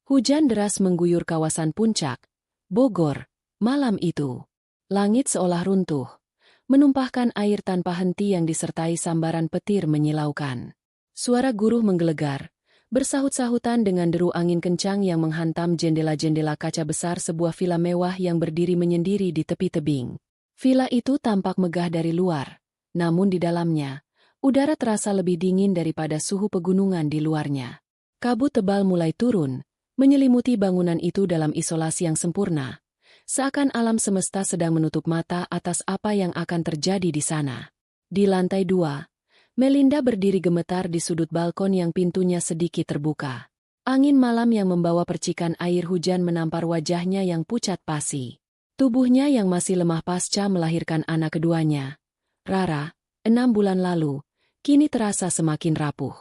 Hujan deras mengguyur kawasan Puncak, Bogor, malam itu. Langit seolah runtuh, menumpahkan air tanpa henti yang disertai sambaran petir menyilaukan. Suara guruh menggelegar, bersahut-sahutan dengan deru angin kencang yang menghantam jendela-jendela kaca besar sebuah villa mewah yang berdiri menyendiri di tepi tebing. Villa itu tampak megah dari luar, namun di dalamnya, udara terasa lebih dingin daripada suhu pegunungan di luarnya. Kabut tebal mulai turun, menyelimuti bangunan itu dalam isolasi yang sempurna, seakan alam semesta sedang menutup mata atas apa yang akan terjadi di sana. Di lantai 2, Melinda berdiri gemetar di sudut balkon yang pintunya sedikit terbuka. Angin malam yang membawa percikan air hujan menampar wajahnya yang pucat pasi. Tubuhnya yang masih lemah pasca melahirkan anak keduanya, Rara, 6 bulan lalu, kini terasa semakin rapuh.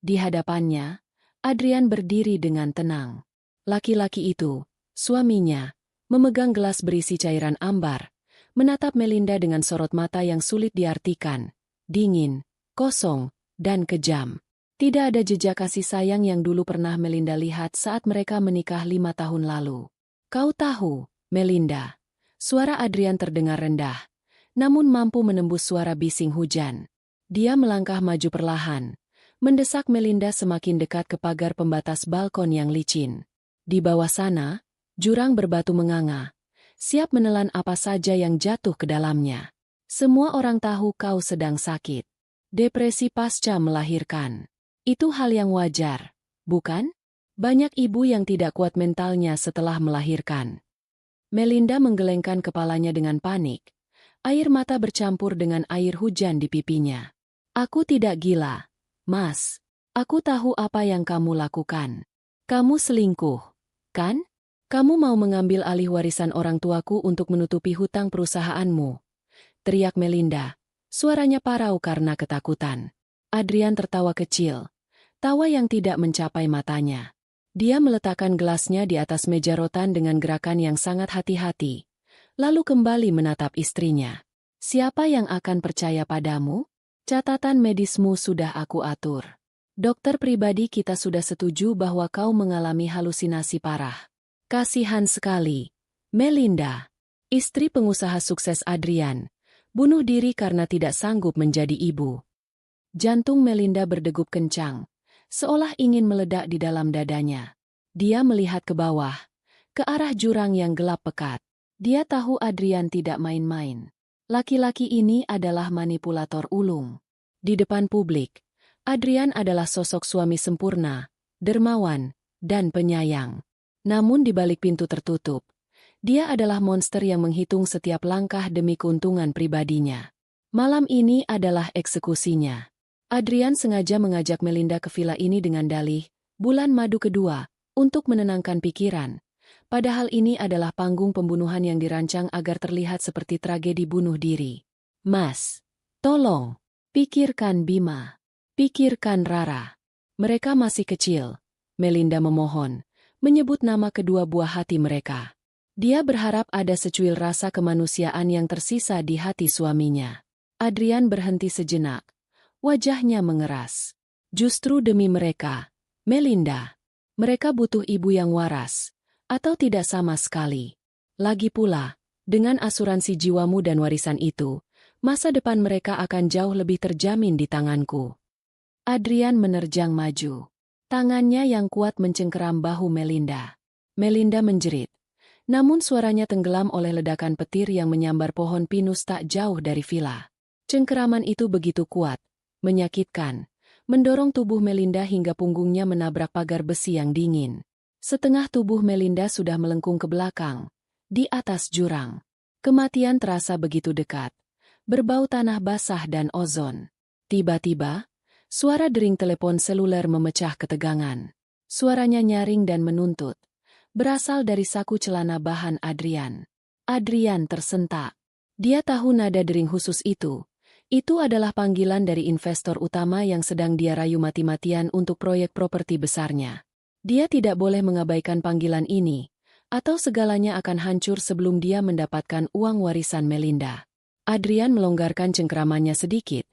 Di hadapannya, Adrian berdiri dengan tenang. Laki-laki itu, suaminya, memegang gelas berisi cairan ambar, menatap Melinda dengan sorot mata yang sulit diartikan, dingin, kosong, dan kejam. Tidak ada jejak kasih sayang yang dulu pernah Melinda lihat saat mereka menikah 5 tahun lalu. Kau tahu, Melinda, suara Adrian terdengar rendah, namun mampu menembus suara bising hujan. Dia melangkah maju perlahan, mendesak Melinda semakin dekat ke pagar pembatas balkon yang licin. Di bawah sana, jurang berbatu menganga, siap menelan apa saja yang jatuh ke dalamnya. Semua orang tahu kau sedang sakit. Depresi pasca melahirkan. Itu hal yang wajar, bukan? Banyak ibu yang tidak kuat mentalnya setelah melahirkan. Melinda menggelengkan kepalanya dengan panik. Air mata bercampur dengan air hujan di pipinya. Aku tidak gila, Mas. Aku tahu apa yang kamu lakukan. Kamu selingkuh, kan? Kamu mau mengambil alih warisan orang tuaku untuk menutupi hutang perusahaanmu. Teriak Melinda, suaranya parau karena ketakutan. Adrian tertawa kecil, tawa yang tidak mencapai matanya. Dia meletakkan gelasnya di atas meja rotan dengan gerakan yang sangat hati-hati, lalu kembali menatap istrinya. Siapa yang akan percaya padamu? Catatan medismu sudah aku atur. Dokter pribadi kita sudah setuju bahwa kau mengalami halusinasi parah. Kasihan sekali. Melinda, istri pengusaha sukses Adrian, bunuh diri karena tidak sanggup menjadi ibu. Jantung Melinda berdegup kencang, seolah ingin meledak di dalam dadanya. Dia melihat ke bawah, ke arah jurang yang gelap pekat. Dia tahu Adrian tidak main-main. Laki-laki ini adalah manipulator ulung. Di depan publik, Adrian adalah sosok suami sempurna, dermawan, dan penyayang. Namun di balik pintu tertutup, dia adalah monster yang menghitung setiap langkah demi keuntungan pribadinya. Malam ini adalah eksekusinya. Adrian sengaja mengajak Melinda ke villa ini dengan dalih, bulan madu kedua, untuk menenangkan pikiran. Padahal ini adalah panggung pembunuhan yang dirancang agar terlihat seperti tragedi bunuh diri. Mas, tolong, pikirkan Bima, pikirkan Rara. Mereka masih kecil, Melinda memohon, menyebut nama kedua buah hati mereka. Dia berharap ada secuil rasa kemanusiaan yang tersisa di hati suaminya. Adrian berhenti sejenak, wajahnya mengeras. Justru demi mereka, Melinda, mereka butuh ibu yang waras. Atau tidak sama sekali. Lagi pula, dengan asuransi jiwamu dan warisan itu, masa depan mereka akan jauh lebih terjamin di tanganku. Adrian menerjang maju. Tangannya yang kuat mencengkeram bahu Melinda. Melinda menjerit. Namun suaranya tenggelam oleh ledakan petir yang menyambar pohon pinus tak jauh dari villa. Cengkeraman itu begitu kuat, menyakitkan, mendorong tubuh Melinda hingga punggungnya menabrak pagar besi yang dingin. Setengah tubuh Melinda sudah melengkung ke belakang, di atas jurang. Kematian terasa begitu dekat, berbau tanah basah dan ozon. Tiba-tiba, suara dering telepon seluler memecah ketegangan. Suaranya nyaring dan menuntut, berasal dari saku celana bahan Adrian. Adrian tersentak. Dia tahu nada dering khusus itu. Itu adalah panggilan dari investor utama yang sedang dia rayu mati-matian untuk proyek properti besarnya. Dia tidak boleh mengabaikan panggilan ini, atau segalanya akan hancur sebelum dia mendapatkan uang warisan Melinda. Adrian melonggarkan cengkeramannya sedikit,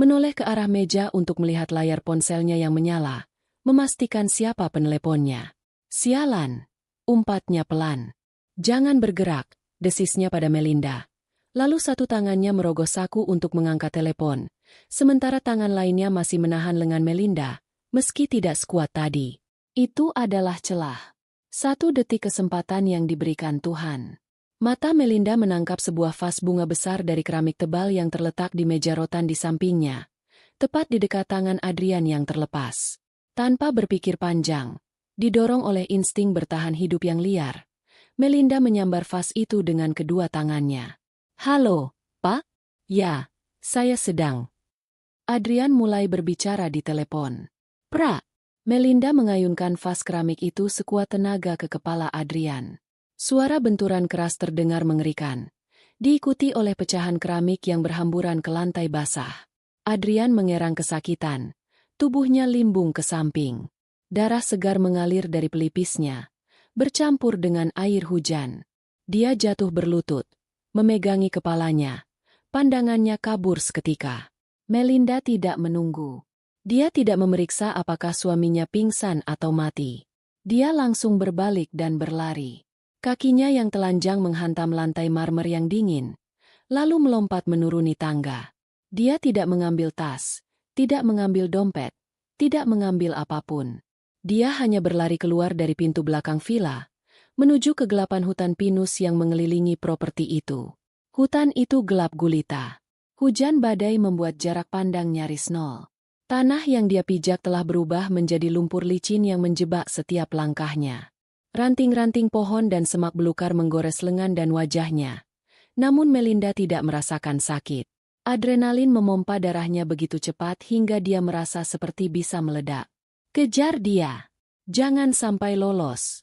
menoleh ke arah meja untuk melihat layar ponselnya yang menyala, memastikan siapa peneleponnya. Sialan, umpatnya pelan. Jangan bergerak, desisnya pada Melinda. Lalu satu tangannya merogoh saku untuk mengangkat telepon, sementara tangan lainnya masih menahan lengan Melinda, meski tidak sekuat tadi. Itu adalah celah. 1 detik kesempatan yang diberikan Tuhan. Mata Melinda menangkap sebuah vas bunga besar dari keramik tebal yang terletak di meja rotan di sampingnya, tepat di dekat tangan Adrian yang terlepas. Tanpa berpikir panjang, didorong oleh insting bertahan hidup yang liar, Melinda menyambar vas itu dengan kedua tangannya. "Halo, Pak? Ya, saya sedang." Adrian mulai berbicara di telepon. "Pra." Melinda mengayunkan vas keramik itu sekuat tenaga ke kepala Adrian. Suara benturan keras terdengar mengerikan, diikuti oleh pecahan keramik yang berhamburan ke lantai basah. Adrian mengerang kesakitan, tubuhnya limbung ke samping. Darah segar mengalir dari pelipisnya, bercampur dengan air hujan. Dia jatuh berlutut, memegangi kepalanya. Pandangannya kabur seketika. Melinda tidak menunggu. Dia tidak memeriksa apakah suaminya pingsan atau mati. Dia langsung berbalik dan berlari. Kakinya yang telanjang menghantam lantai marmer yang dingin, lalu melompat menuruni tangga. Dia tidak mengambil tas, tidak mengambil dompet, tidak mengambil apapun. Dia hanya berlari keluar dari pintu belakang villa, menuju kegelapan hutan pinus yang mengelilingi properti itu. Hutan itu gelap gulita. Hujan badai membuat jarak pandang nyaris nol. Tanah yang dia pijak telah berubah menjadi lumpur licin yang menjebak setiap langkahnya. Ranting-ranting pohon dan semak belukar menggores lengan dan wajahnya. Namun Melinda tidak merasakan sakit. Adrenalin memompa darahnya begitu cepat hingga dia merasa seperti bisa meledak. "Kejar dia! Jangan sampai lolos!"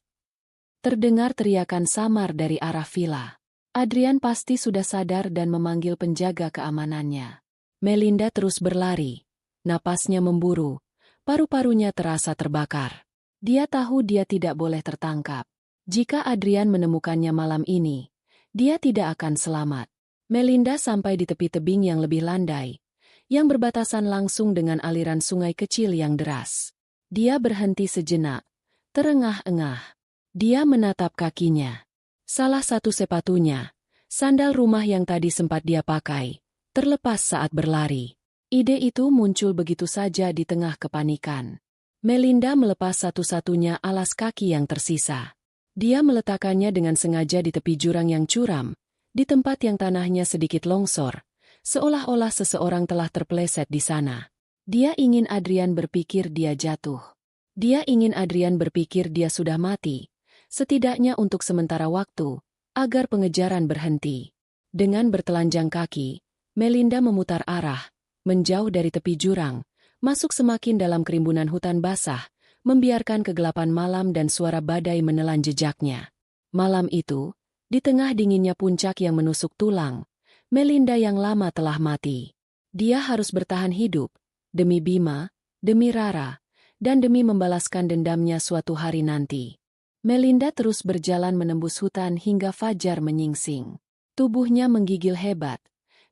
Terdengar teriakan samar dari arah villa. Adrian pasti sudah sadar dan memanggil penjaga keamanannya. Melinda terus berlari. Napasnya memburu, paru-parunya terasa terbakar. Dia tahu dia tidak boleh tertangkap. Jika Adrian menemukannya malam ini, dia tidak akan selamat. Melinda sampai di tepi tebing yang lebih landai, yang berbatasan langsung dengan aliran sungai kecil yang deras. Dia berhenti sejenak, terengah-engah. Dia menatap kakinya. Salah satu sepatunya, sandal rumah yang tadi sempat dia pakai, terlepas saat berlari. Ide itu muncul begitu saja di tengah kepanikan. Melinda melepas satu-satunya alas kaki yang tersisa. Dia meletakkannya dengan sengaja di tepi jurang yang curam, di tempat yang tanahnya sedikit longsor, seolah-olah seseorang telah terpeleset di sana. Dia ingin Adrian berpikir dia jatuh. Dia ingin Adrian berpikir dia sudah mati, setidaknya untuk sementara waktu, agar pengejaran berhenti. Dengan bertelanjang kaki, Melinda memutar arah, menjauh dari tepi jurang, masuk semakin dalam kerimbunan hutan basah, membiarkan kegelapan malam dan suara badai menelan jejaknya. Malam itu, di tengah dinginnya puncak yang menusuk tulang, Melinda yang lama telah mati. Dia harus bertahan hidup, demi Bima, demi Rara, dan demi membalaskan dendamnya suatu hari nanti. Melinda terus berjalan menembus hutan hingga fajar menyingsing. Tubuhnya menggigil hebat.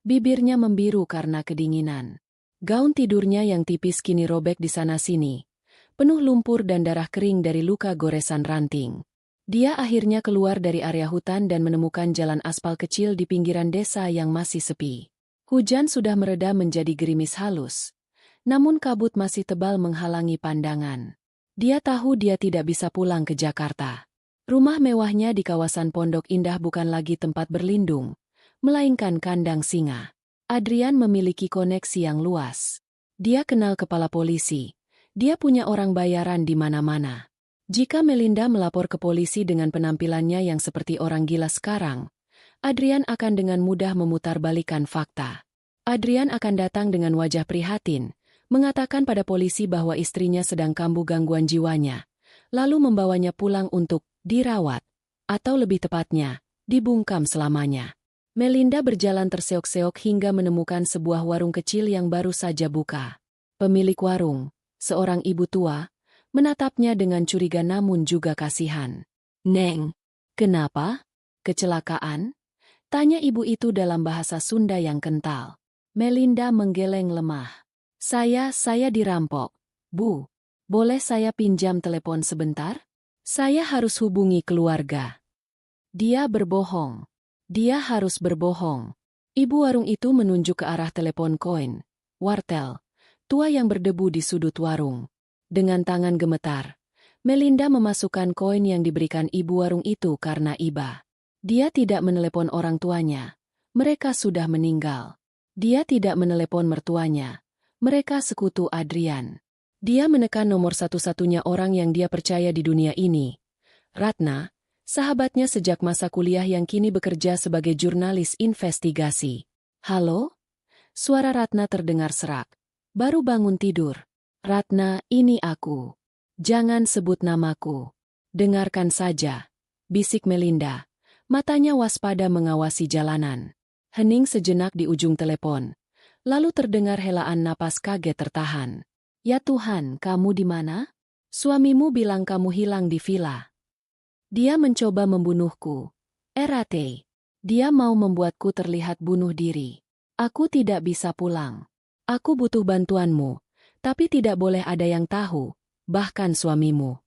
Bibirnya membiru karena kedinginan. Gaun tidurnya yang tipis kini robek di sana-sini, penuh lumpur dan darah kering dari luka goresan ranting. Dia akhirnya keluar dari area hutan dan menemukan jalan aspal kecil di pinggiran desa yang masih sepi. Hujan sudah mereda menjadi gerimis halus, namun kabut masih tebal menghalangi pandangan. Dia tahu dia tidak bisa pulang ke Jakarta. Rumah mewahnya di kawasan Pondok Indah bukan lagi tempat berlindung, melainkan kandang singa. Adrian memiliki koneksi yang luas. Dia kenal kepala polisi. Dia punya orang bayaran di mana-mana. Jika Melinda melapor ke polisi dengan penampilannya yang seperti orang gila sekarang, Adrian akan dengan mudah memutarbalikkan fakta. Adrian akan datang dengan wajah prihatin, mengatakan pada polisi bahwa istrinya sedang kambuh gangguan jiwanya, lalu membawanya pulang untuk dirawat, atau lebih tepatnya, dibungkam selamanya. Melinda berjalan terseok-seok hingga menemukan sebuah warung kecil yang baru saja buka. Pemilik warung, seorang ibu tua, menatapnya dengan curiga namun juga kasihan. "Neng, kenapa? Kecelakaan?" tanya ibu itu dalam bahasa Sunda yang kental. Melinda menggeleng lemah. Saya dirampok, Bu. Boleh saya pinjam telepon sebentar?" Saya harus hubungi keluarga. Dia berbohong. Dia harus berbohong. Ibu warung itu menunjuk ke arah telepon koin, wartel, tua yang berdebu di sudut warung. Dengan tangan gemetar, Melinda memasukkan koin yang diberikan ibu warung itu karena iba. Dia tidak menelepon orang tuanya. Mereka sudah meninggal. Dia tidak menelepon mertuanya. Mereka sekutu Adrian. Dia menekan nomor satu-satunya orang yang dia percaya di dunia ini. Ratna, sahabatnya sejak masa kuliah yang kini bekerja sebagai jurnalis investigasi. Halo? Suara Ratna terdengar serak. Baru bangun tidur. Ratna, ini aku. Jangan sebut namaku. Dengarkan saja. Bisik Melinda. Matanya waspada mengawasi jalanan. Hening sejenak di ujung telepon. Lalu terdengar helaan napas kaget tertahan. Ya Tuhan, kamu di mana? Suamimu bilang kamu hilang di villa. Dia mencoba membunuhku. Erate. Dia mau membuatku terlihat bunuh diri. Aku tidak bisa pulang. Aku butuh bantuanmu, tapi tidak boleh ada yang tahu, bahkan suamimu.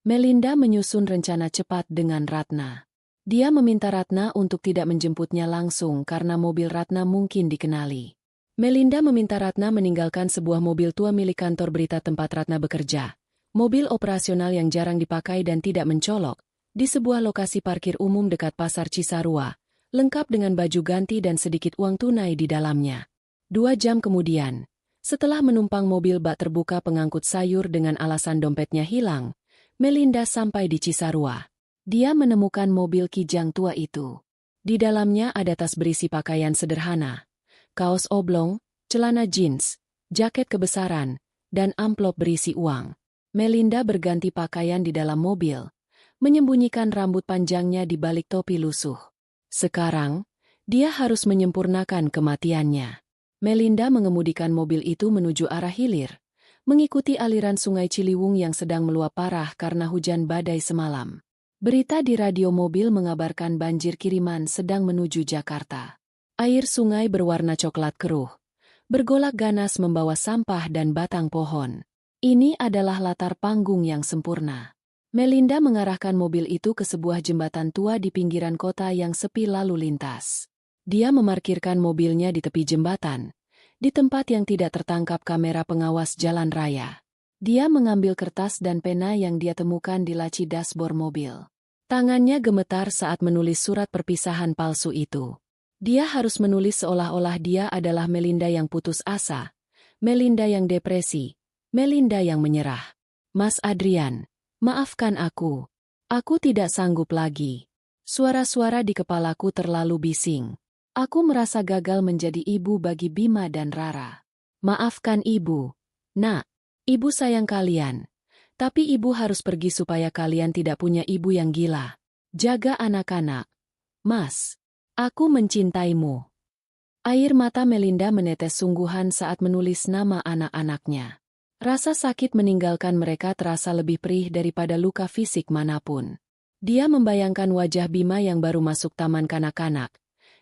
Melinda menyusun rencana cepat dengan Ratna. Dia meminta Ratna untuk tidak menjemputnya langsung karena mobil Ratna mungkin dikenali. Melinda meminta Ratna meninggalkan sebuah mobil tua milik kantor berita tempat Ratna bekerja. Mobil operasional yang jarang dipakai dan tidak mencolok, di sebuah lokasi parkir umum dekat Pasar Cisarua, lengkap dengan baju ganti dan sedikit uang tunai di dalamnya. 2 jam kemudian, setelah menumpang mobil bak terbuka pengangkut sayur dengan alasan dompetnya hilang, Melinda sampai di Cisarua. Dia menemukan mobil kijang tua itu. Di dalamnya ada tas berisi pakaian sederhana. Kaos oblong, celana jeans, jaket kebesaran, dan amplop berisi uang. Melinda berganti pakaian di dalam mobil, menyembunyikan rambut panjangnya di balik topi lusuh. Sekarang, dia harus menyempurnakan kematiannya. Melinda mengemudikan mobil itu menuju arah hilir, mengikuti aliran sungai Ciliwung yang sedang meluap parah karena hujan badai semalam. Berita di radio mobil mengabarkan banjir kiriman sedang menuju Jakarta. Air sungai berwarna coklat keruh, bergolak ganas membawa sampah dan batang pohon. Ini adalah latar panggung yang sempurna. Melinda mengarahkan mobil itu ke sebuah jembatan tua di pinggiran kota yang sepi lalu lintas. Dia memarkirkan mobilnya di tepi jembatan, di tempat yang tidak tertangkap kamera pengawas jalan raya. Dia mengambil kertas dan pena yang dia temukan di laci dashboard mobil. Tangannya gemetar saat menulis surat perpisahan palsu itu. Dia harus menulis seolah-olah dia adalah Melinda yang putus asa, Melinda yang depresi, Melinda yang menyerah. Mas Adrian, maafkan aku. Aku tidak sanggup lagi. Suara-suara di kepalaku terlalu bising. Aku merasa gagal menjadi ibu bagi Bima dan Rara. Maafkan ibu. Nak, ibu sayang kalian. Tapi ibu harus pergi supaya kalian tidak punya ibu yang gila. Jaga anak-anak. Mas. Aku mencintaimu. Air mata Melinda menetes sungguhan saat menulis nama anak-anaknya. Rasa sakit meninggalkan mereka terasa lebih perih daripada luka fisik manapun. Dia membayangkan wajah Bima yang baru masuk taman kanak-kanak,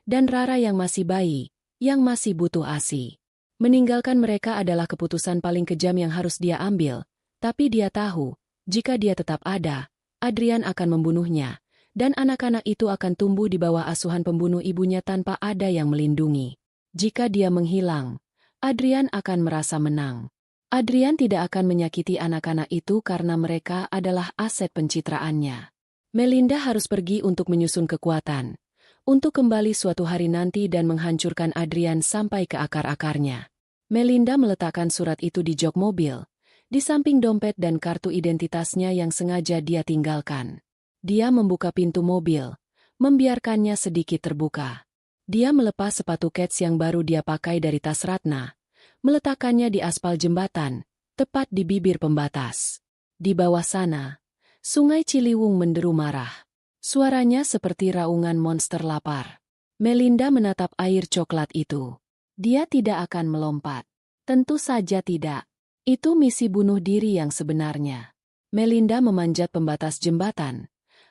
dan Rara yang masih bayi, yang masih butuh ASI. Meninggalkan mereka adalah keputusan paling kejam yang harus dia ambil, tapi dia tahu, jika dia tetap ada, Adrian akan membunuhnya. Dan anak-anak itu akan tumbuh di bawah asuhan pembunuh ibunya tanpa ada yang melindungi. Jika dia menghilang, Adrian akan merasa menang. Adrian tidak akan menyakiti anak-anak itu karena mereka adalah aset pencitraannya. Melinda harus pergi untuk menyusun kekuatan, untuk kembali suatu hari nanti dan menghancurkan Adrian sampai ke akar-akarnya. Melinda meletakkan surat itu di jok mobil, di samping dompet dan kartu identitasnya yang sengaja dia tinggalkan. Dia membuka pintu mobil, membiarkannya sedikit terbuka. Dia melepas sepatu kets yang baru dia pakai dari tas Ratna, meletakkannya di aspal jembatan, tepat di bibir pembatas. Di bawah sana, sungai Ciliwung menderu marah. Suaranya seperti raungan monster lapar. Melinda menatap air coklat itu. Dia tidak akan melompat. Tentu saja tidak. Itu misi bunuh diri yang sebenarnya. Melinda memanjat pembatas jembatan,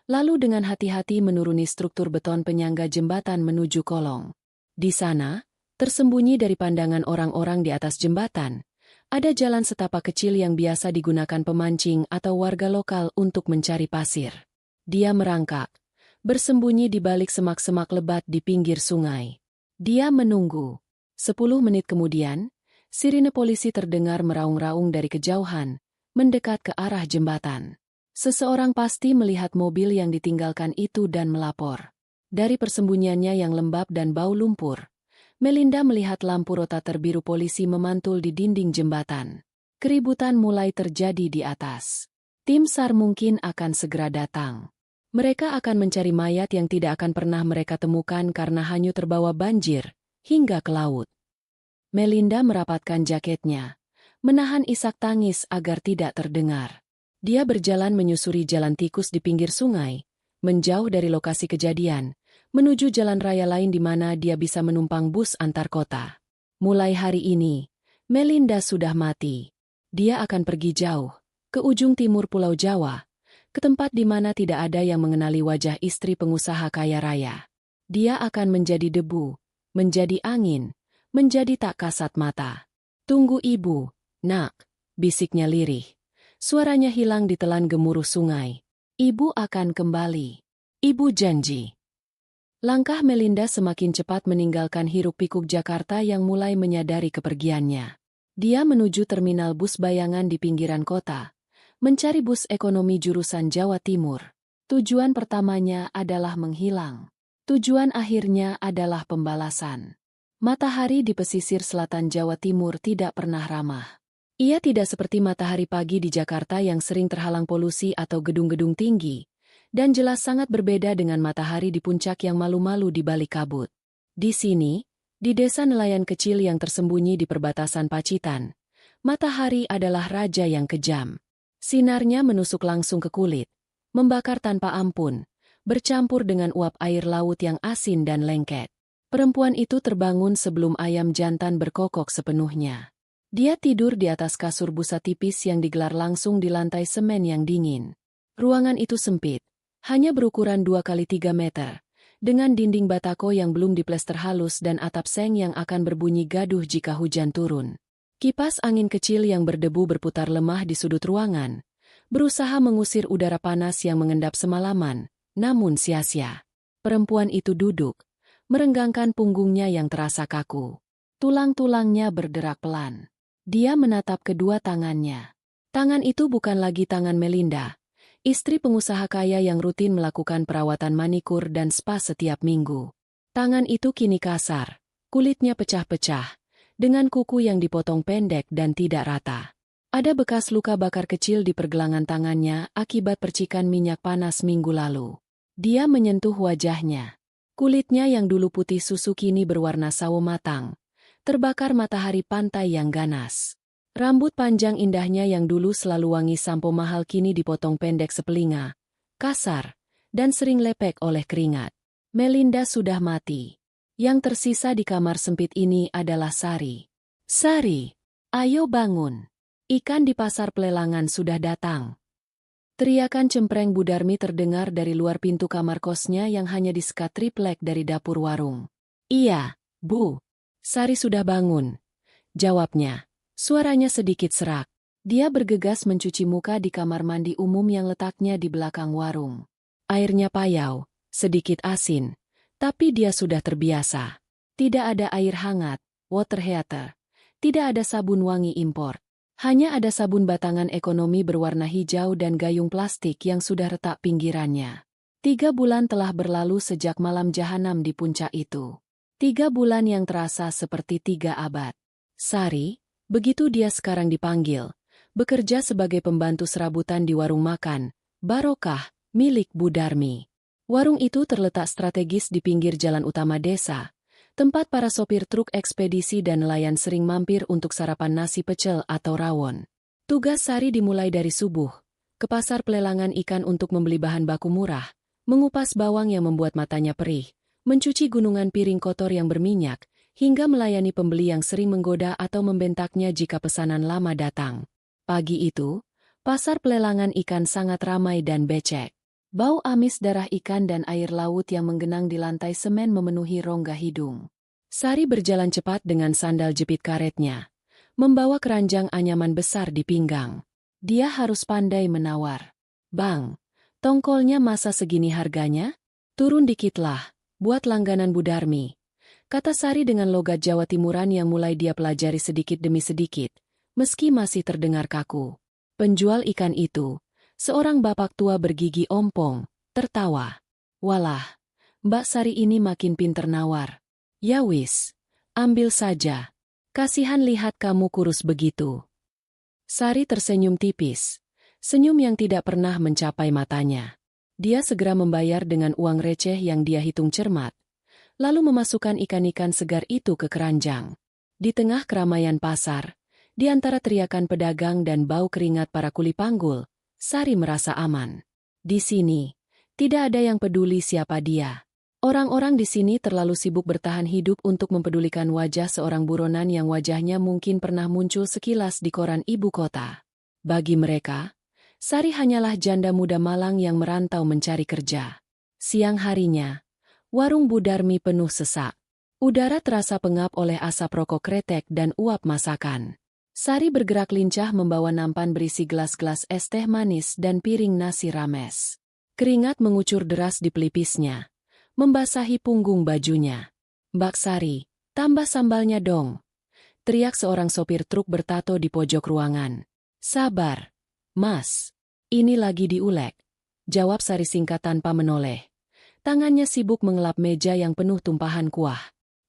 lalu dengan hati-hati menuruni struktur beton penyangga jembatan menuju kolong. Di sana, tersembunyi dari pandangan orang-orang di atas jembatan, Ada jalan setapak kecil yang biasa digunakan pemancing atau warga lokal untuk mencari pasir. Dia merangkak, bersembunyi di balik semak-semak lebat di pinggir sungai. Dia menunggu. 10 menit kemudian, sirine polisi terdengar meraung-raung dari kejauhan, mendekat ke arah jembatan. Seseorang pasti melihat mobil yang ditinggalkan itu dan melapor. Dari persembunyiannya yang lembab dan bau lumpur, Melinda melihat lampu rotator biru polisi memantul di dinding jembatan. Keributan mulai terjadi di atas. Tim SAR mungkin akan segera datang. Mereka akan mencari mayat yang tidak akan pernah mereka temukan karena hanyut terbawa banjir, hingga ke laut. Melinda merapatkan jaketnya, menahan isak tangis agar tidak terdengar. Dia berjalan menyusuri jalan tikus di pinggir sungai, menjauh dari lokasi kejadian, menuju jalan raya lain di mana dia bisa menumpang bus antar kota. Mulai hari ini, Melinda sudah mati. Dia akan pergi jauh, ke ujung timur Pulau Jawa, ke tempat di mana tidak ada yang mengenali wajah istri pengusaha kaya raya. Dia akan menjadi debu, menjadi angin, menjadi tak kasat mata. Tunggu ibu, nak, bisiknya lirih. Suaranya hilang ditelan gemuruh sungai. Ibu akan kembali. Ibu janji. Langkah Melinda semakin cepat meninggalkan hiruk-pikuk Jakarta yang mulai menyadari kepergiannya. Dia menuju terminal bus bayangan di pinggiran kota, mencari bus ekonomi jurusan Jawa Timur. Tujuan pertamanya adalah menghilang. Tujuan akhirnya adalah pembalasan. Matahari di pesisir selatan Jawa Timur tidak pernah ramah. Ia tidak seperti matahari pagi di Jakarta yang sering terhalang polusi atau gedung-gedung tinggi, dan jelas sangat berbeda dengan matahari di puncak yang malu-malu di balik kabut. Di sini, di desa nelayan kecil yang tersembunyi di perbatasan Pacitan, matahari adalah raja yang kejam. Sinarnya menusuk langsung ke kulit, membakar tanpa ampun, bercampur dengan uap air laut yang asin dan lengket. Perempuan itu terbangun sebelum ayam jantan berkokok sepenuhnya. Dia tidur di atas kasur busa tipis yang digelar langsung di lantai semen yang dingin. Ruangan itu sempit, hanya berukuran 2 kali 3 meter, dengan dinding batako yang belum diplester halus dan atap seng yang akan berbunyi gaduh jika hujan turun. Kipas angin kecil yang berdebu berputar lemah di sudut ruangan, berusaha mengusir udara panas yang mengendap semalaman, namun sia-sia. Perempuan itu duduk, merenggangkan punggungnya yang terasa kaku. Tulang-tulangnya berderak pelan. Dia menatap kedua tangannya. Tangan itu bukan lagi tangan Melinda, istri pengusaha kaya yang rutin melakukan perawatan manikur dan spa setiap minggu. Tangan itu kini kasar, kulitnya pecah-pecah, dengan kuku yang dipotong pendek dan tidak rata. Ada bekas luka bakar kecil di pergelangan tangannya akibat percikan minyak panas minggu lalu. Dia menyentuh wajahnya. Kulitnya yang dulu putih susu kini berwarna sawo matang, terbakar matahari pantai yang ganas. Rambut panjang indahnya yang dulu selalu wangi sampo mahal kini dipotong pendek sepelinga, kasar, dan sering lepek oleh keringat. Melinda sudah mati. Yang tersisa di kamar sempit ini adalah Sari. Sari, ayo bangun. Ikan di pasar pelelangan sudah datang. Teriakan cempreng Bu Darmi terdengar dari luar pintu kamar kosnya yang hanya disekat triplek dari dapur warung. Iya, Bu. Sari sudah bangun. Jawabnya. Suaranya sedikit serak. Dia bergegas mencuci muka di kamar mandi umum yang letaknya di belakang warung. Airnya payau, sedikit asin, tapi dia sudah terbiasa. Tidak ada air hangat, water heater. Tidak ada sabun wangi impor. Hanya ada sabun batangan ekonomi berwarna hijau dan gayung plastik yang sudah retak pinggirannya. 3 bulan telah berlalu sejak malam jahanam di puncak itu. 3 bulan yang terasa seperti 3 abad. Sari, begitu dia sekarang dipanggil, bekerja sebagai pembantu serabutan di warung makan, Barokah, milik Bu Darmi. Warung itu terletak strategis di pinggir jalan utama desa, tempat para sopir truk ekspedisi dan nelayan sering mampir untuk sarapan nasi pecel atau rawon. Tugas Sari dimulai dari subuh, ke pasar pelelangan ikan untuk membeli bahan baku murah, mengupas bawang yang membuat matanya perih, mencuci gunungan piring kotor yang berminyak, hingga melayani pembeli yang sering menggoda atau membentaknya jika pesanan lama datang. Pagi itu, pasar pelelangan ikan sangat ramai dan becek. Bau amis darah ikan dan air laut yang menggenang di lantai semen memenuhi rongga hidung. Sari berjalan cepat dengan sandal jepit karetnya, membawa keranjang anyaman besar di pinggang. Dia harus pandai menawar. "Bang, tongkolnya masa segini harganya? Turun dikitlah, buat langganan Bu Darmi," kata Sari dengan logat Jawa Timuran yang mulai dia pelajari sedikit demi sedikit, meski masih terdengar kaku. Penjual ikan itu, seorang bapak tua bergigi ompong, tertawa. "Walah, Mbak Sari ini makin pinter nawar. Ya wis, ambil saja. Kasihan lihat kamu kurus begitu." Sari tersenyum tipis, senyum yang tidak pernah mencapai matanya. Dia segera membayar dengan uang receh yang dia hitung cermat, lalu memasukkan ikan-ikan segar itu ke keranjang. Di tengah keramaian pasar, di antara teriakan pedagang dan bau keringat para kuli panggul, Sari merasa aman. Di sini, tidak ada yang peduli siapa dia. Orang-orang di sini terlalu sibuk bertahan hidup untuk mempedulikan wajah seorang buronan yang wajahnya mungkin pernah muncul sekilas di koran ibu kota. Bagi mereka, Sari hanyalah janda muda malang yang merantau mencari kerja. Siang harinya, warung Bu Darmi penuh sesak. Udara terasa pengap oleh asap rokok kretek dan uap masakan. Sari bergerak lincah membawa nampan berisi gelas-gelas es teh manis dan piring nasi rames. Keringat mengucur deras di pelipisnya, membasahi punggung bajunya. "Mbak Sari, tambah sambalnya dong," teriak seorang sopir truk bertato di pojok ruangan. "Sabar, Mas. Ini lagi diulek," jawab Sari singkat tanpa menoleh. Tangannya sibuk mengelap meja yang penuh tumpahan kuah.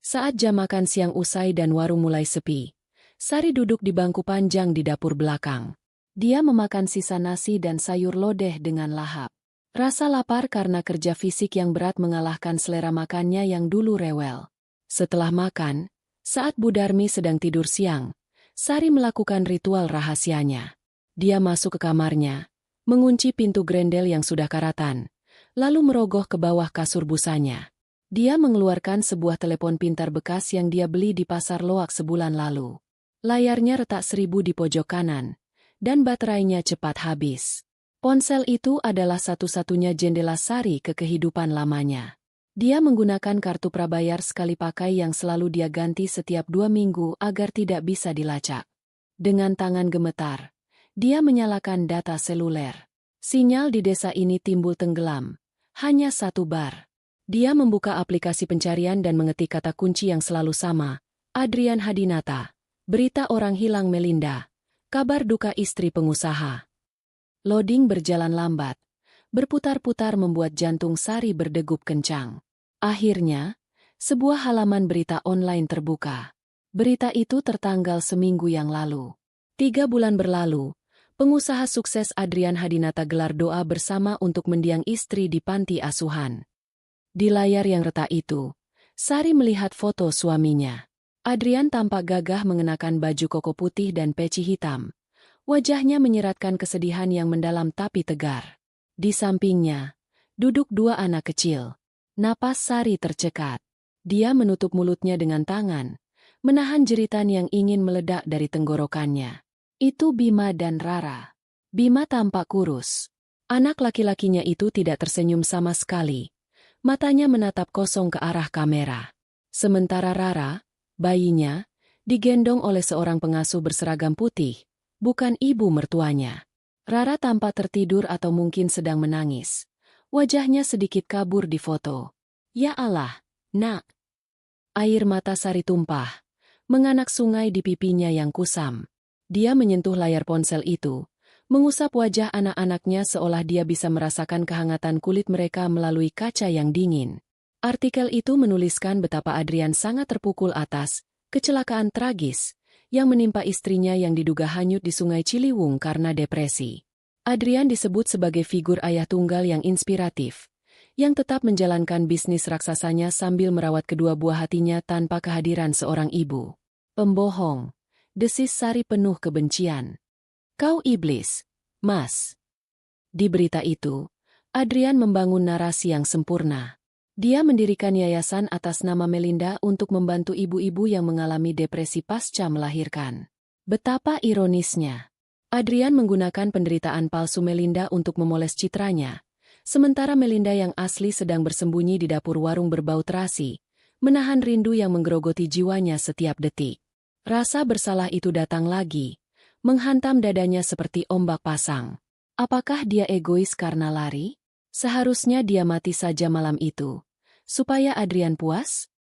Saat jam makan siang usai dan warung mulai sepi, Sari duduk di bangku panjang di dapur belakang. Dia memakan sisa nasi dan sayur lodeh dengan lahap. Rasa lapar karena kerja fisik yang berat mengalahkan selera makannya yang dulu rewel. Setelah makan, saat Bu Darmi sedang tidur siang, Sari melakukan ritual rahasianya. Dia masuk ke kamarnya, mengunci pintu grendel yang sudah karatan, lalu merogoh ke bawah kasur busanya. Dia mengeluarkan sebuah telepon pintar bekas yang dia beli di pasar loak sebulan lalu. Layarnya retak 1000 di pojok kanan, dan baterainya cepat habis. Ponsel itu adalah satu-satunya jendela Sari ke kehidupan lamanya. Dia menggunakan kartu prabayar sekali pakai yang selalu dia ganti setiap 2 minggu agar tidak bisa dilacak. Dengan tangan gemetar, dia menyalakan data seluler. Sinyal di desa ini timbul tenggelam. Hanya satu bar. Dia membuka aplikasi pencarian dan mengetik kata kunci yang selalu sama. Adrian Hadinata. Berita orang hilang Melinda. Kabar duka istri pengusaha. Loading berjalan lambat. Berputar-putar membuat jantung Sari berdegup kencang. Akhirnya, sebuah halaman berita online terbuka. Berita itu tertanggal seminggu yang lalu. 3 bulan berlalu, pengusaha sukses Adrian Hadinata gelar doa bersama untuk mendiang istri di panti asuhan. Di layar yang retak itu, Sari melihat foto suaminya. Adrian tampak gagah mengenakan baju koko putih dan peci hitam. Wajahnya menyeratkan kesedihan yang mendalam tapi tegar. Di sampingnya, duduk 2 anak kecil. Napas Sari tercekat. Dia menutup mulutnya dengan tangan, menahan jeritan yang ingin meledak dari tenggorokannya. Itu Bima dan Rara. Bima tampak kurus. Anak laki-lakinya itu tidak tersenyum sama sekali. Matanya menatap kosong ke arah kamera. Sementara Rara, bayinya, digendong oleh seorang pengasuh berseragam putih, bukan ibu mertuanya. Rara tampak tertidur atau mungkin sedang menangis. Wajahnya sedikit kabur di foto. "Ya Allah, Nak." Air mata Sari tumpah, menganak sungai di pipinya yang kusam. Dia menyentuh layar ponsel itu, mengusap wajah anak-anaknya seolah dia bisa merasakan kehangatan kulit mereka melalui kaca yang dingin. Artikel itu menuliskan betapa Adrian sangat terpukul atas kecelakaan tragis yang menimpa istrinya yang diduga hanyut di Sungai Ciliwung karena depresi. Adrian disebut sebagai figur ayah tunggal yang inspiratif, yang tetap menjalankan bisnis raksasanya sambil merawat kedua buah hatinya tanpa kehadiran seorang ibu. "Pembohong," desis Sari penuh kebencian. "Kau iblis, Mas." Di berita itu, Adrian membangun narasi yang sempurna. Dia mendirikan yayasan atas nama Melinda untuk membantu ibu-ibu yang mengalami depresi pasca melahirkan. Betapa ironisnya. Adrian menggunakan penderitaan palsu Melinda untuk memoles citranya, sementara Melinda yang asli sedang bersembunyi di dapur warung berbau terasi, menahan rindu yang menggerogoti jiwanya setiap detik. Rasa bersalah itu datang lagi, menghantam dadanya seperti ombak pasang. Apakah dia egois karena lari? Seharusnya dia mati saja malam itu, supaya Adrian puas?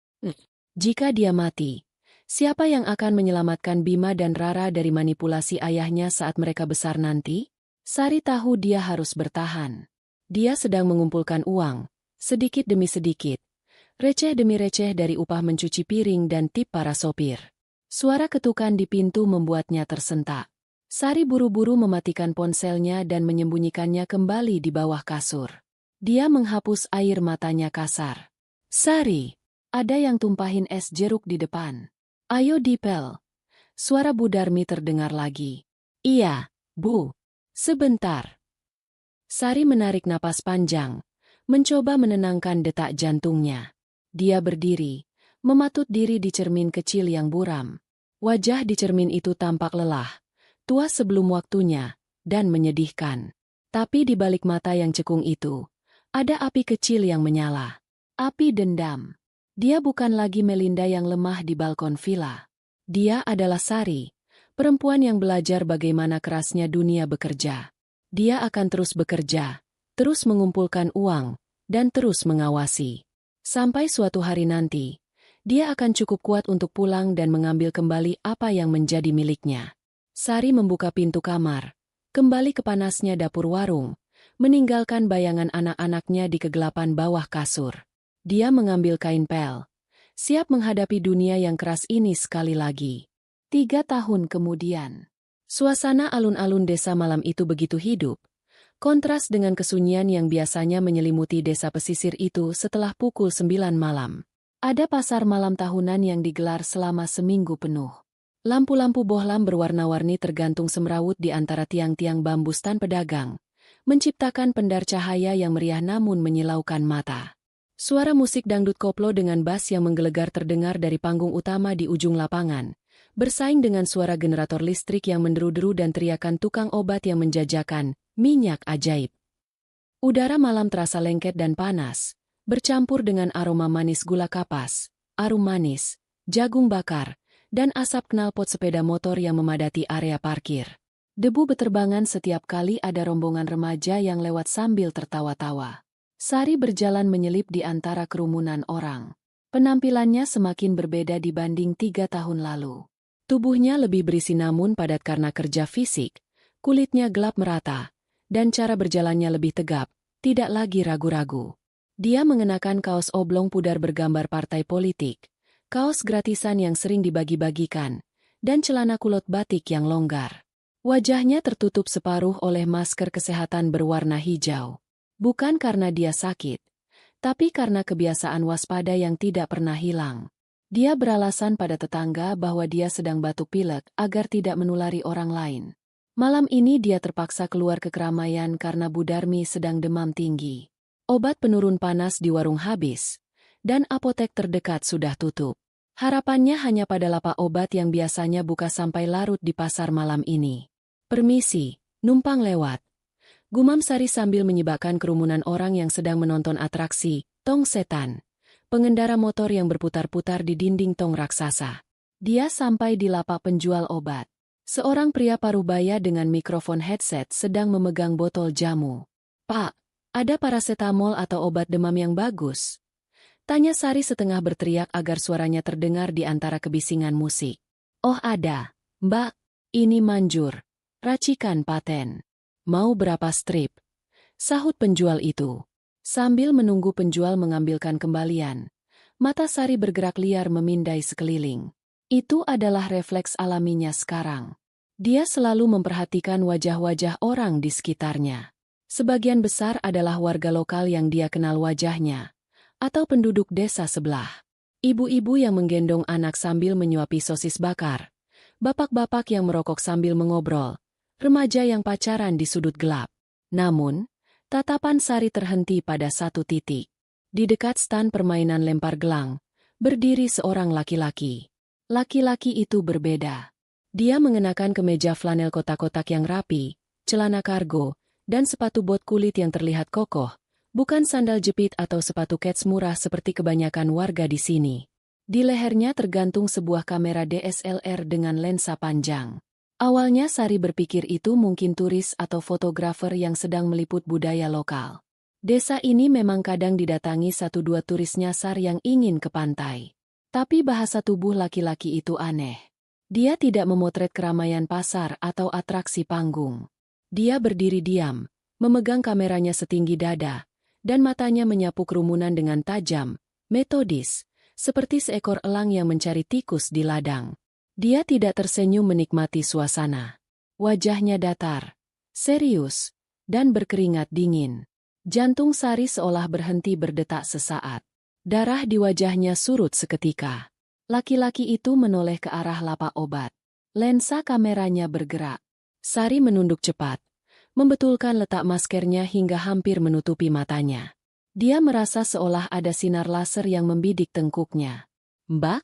Jika dia mati, siapa yang akan menyelamatkan Bima dan Rara dari manipulasi ayahnya saat mereka besar nanti? Sari tahu dia harus bertahan. Dia sedang mengumpulkan uang, sedikit demi sedikit, receh demi receh dari upah mencuci piring dan tip para sopir. Suara ketukan di pintu membuatnya tersentak. Sari buru-buru mematikan ponselnya dan menyembunyikannya kembali di bawah kasur. Dia menghapus air matanya kasar. Sari, ada yang tumpahin es jeruk di depan. Ayo dipel. Suara Bu Darmi terdengar lagi. Iya, Bu. Sebentar. Sari menarik napas panjang, mencoba menenangkan detak jantungnya. Dia berdiri, mematut diri di cermin kecil yang buram. Wajah di cermin itu tampak lelah, tua sebelum waktunya, dan menyedihkan. Tapi di balik mata yang cekung itu, ada api kecil yang menyala. Api dendam. Dia bukan lagi Melinda yang lemah di balkon villa. Dia adalah Sari, perempuan yang belajar bagaimana kerasnya dunia bekerja. Dia akan terus bekerja, terus mengumpulkan uang, dan terus mengawasi. Sampai suatu hari nanti, dia akan cukup kuat untuk pulang dan mengambil kembali apa yang menjadi miliknya. Sari membuka pintu kamar, kembali ke panasnya dapur warung, meninggalkan bayangan anak-anaknya di kegelapan bawah kasur. Dia mengambil kain pel, siap menghadapi dunia yang keras ini sekali lagi. 3 tahun kemudian, suasana alun-alun desa malam itu begitu hidup, kontras dengan kesunyian yang biasanya menyelimuti desa pesisir itu setelah pukul 9 malam. Ada pasar malam tahunan yang digelar selama seminggu penuh. Lampu-lampu bohlam berwarna-warni tergantung semrawut di antara tiang-tiang bambu stan pedagang, menciptakan pendar cahaya yang meriah namun menyilaukan mata. Suara musik dangdut koplo dengan bas yang menggelegar terdengar dari panggung utama di ujung lapangan, bersaing dengan suara generator listrik yang menderu-deru dan teriakan tukang obat yang menjajakan minyak ajaib. Udara malam terasa lengket dan panas, bercampur dengan aroma manis gula kapas, arum manis, jagung bakar, dan asap knalpot sepeda motor yang memadati area parkir. Debu beterbangan setiap kali ada rombongan remaja yang lewat sambil tertawa-tawa. Sari berjalan menyelip di antara kerumunan orang. Penampilannya semakin berbeda dibanding 3 tahun lalu. Tubuhnya lebih berisi namun padat karena kerja fisik, kulitnya gelap merata, dan cara berjalannya lebih tegap, tidak lagi ragu-ragu. Dia mengenakan kaos oblong pudar bergambar partai politik, kaos gratisan yang sering dibagi-bagikan, dan celana kulot batik yang longgar. Wajahnya tertutup separuh oleh masker kesehatan berwarna hijau. Bukan karena dia sakit, tapi karena kebiasaan waspada yang tidak pernah hilang. Dia beralasan pada tetangga bahwa dia sedang batuk pilek agar tidak menulari orang lain. Malam ini dia terpaksa keluar ke keramaian karena Bu Darmi sedang demam tinggi. Obat penurun panas di warung habis, dan apotek terdekat sudah tutup. Harapannya hanya pada lapak obat yang biasanya buka sampai larut di pasar malam ini. Permisi, numpang lewat. Gumam Sari sambil menyibakkan kerumunan orang yang sedang menonton atraksi, tong setan. Pengendara motor yang berputar-putar di dinding tong raksasa. Dia sampai di lapak penjual obat. Seorang pria paruh-baya dengan mikrofon headset sedang memegang botol jamu. "Pak, ada parasetamol atau obat demam yang bagus?" Tanya Sari setengah berteriak agar suaranya terdengar di antara kebisingan musik. "Oh ada, Mbak. Ini manjur. Racikan paten. Mau berapa strip?" Sahut penjual itu. Sambil menunggu penjual mengambilkan kembalian, mata Sari bergerak liar memindai sekeliling. Itu adalah refleks alaminya sekarang. Dia selalu memperhatikan wajah-wajah orang di sekitarnya. Sebagian besar adalah warga lokal yang dia kenal wajahnya, atau penduduk desa sebelah. Ibu-ibu yang menggendong anak sambil menyuapi sosis bakar, bapak-bapak yang merokok sambil mengobrol, remaja yang pacaran di sudut gelap. Namun, tatapan Sari terhenti pada satu titik. Di dekat stan permainan lempar gelang, berdiri seorang laki-laki. Laki-laki itu berbeda. Dia mengenakan kemeja flanel kotak-kotak yang rapi, celana kargo, dan sepatu bot kulit yang terlihat kokoh, bukan sandal jepit atau sepatu kets murah seperti kebanyakan warga di sini. Di lehernya tergantung sebuah kamera DSLR dengan lensa panjang. Awalnya Sari berpikir itu mungkin turis atau fotografer yang sedang meliput budaya lokal. Desa ini memang kadang didatangi 1-2 turis nyasar yang ingin ke pantai. Tapi bahasa tubuh laki-laki itu aneh. Dia tidak memotret keramaian pasar atau atraksi panggung. Dia berdiri diam, memegang kameranya setinggi dada, dan matanya menyapu kerumunan dengan tajam, metodis, seperti seekor elang yang mencari tikus di ladang. Dia tidak tersenyum menikmati suasana. Wajahnya datar, serius, dan berkeringat dingin. Jantung Sari seolah berhenti berdetak sesaat. Darah di wajahnya surut seketika. Laki-laki itu menoleh ke arah lapak obat. Lensa kameranya bergerak. Sari menunduk cepat, membetulkan letak maskernya hingga hampir menutupi matanya. Dia merasa seolah ada sinar laser yang membidik tengkuknya. "Mbak,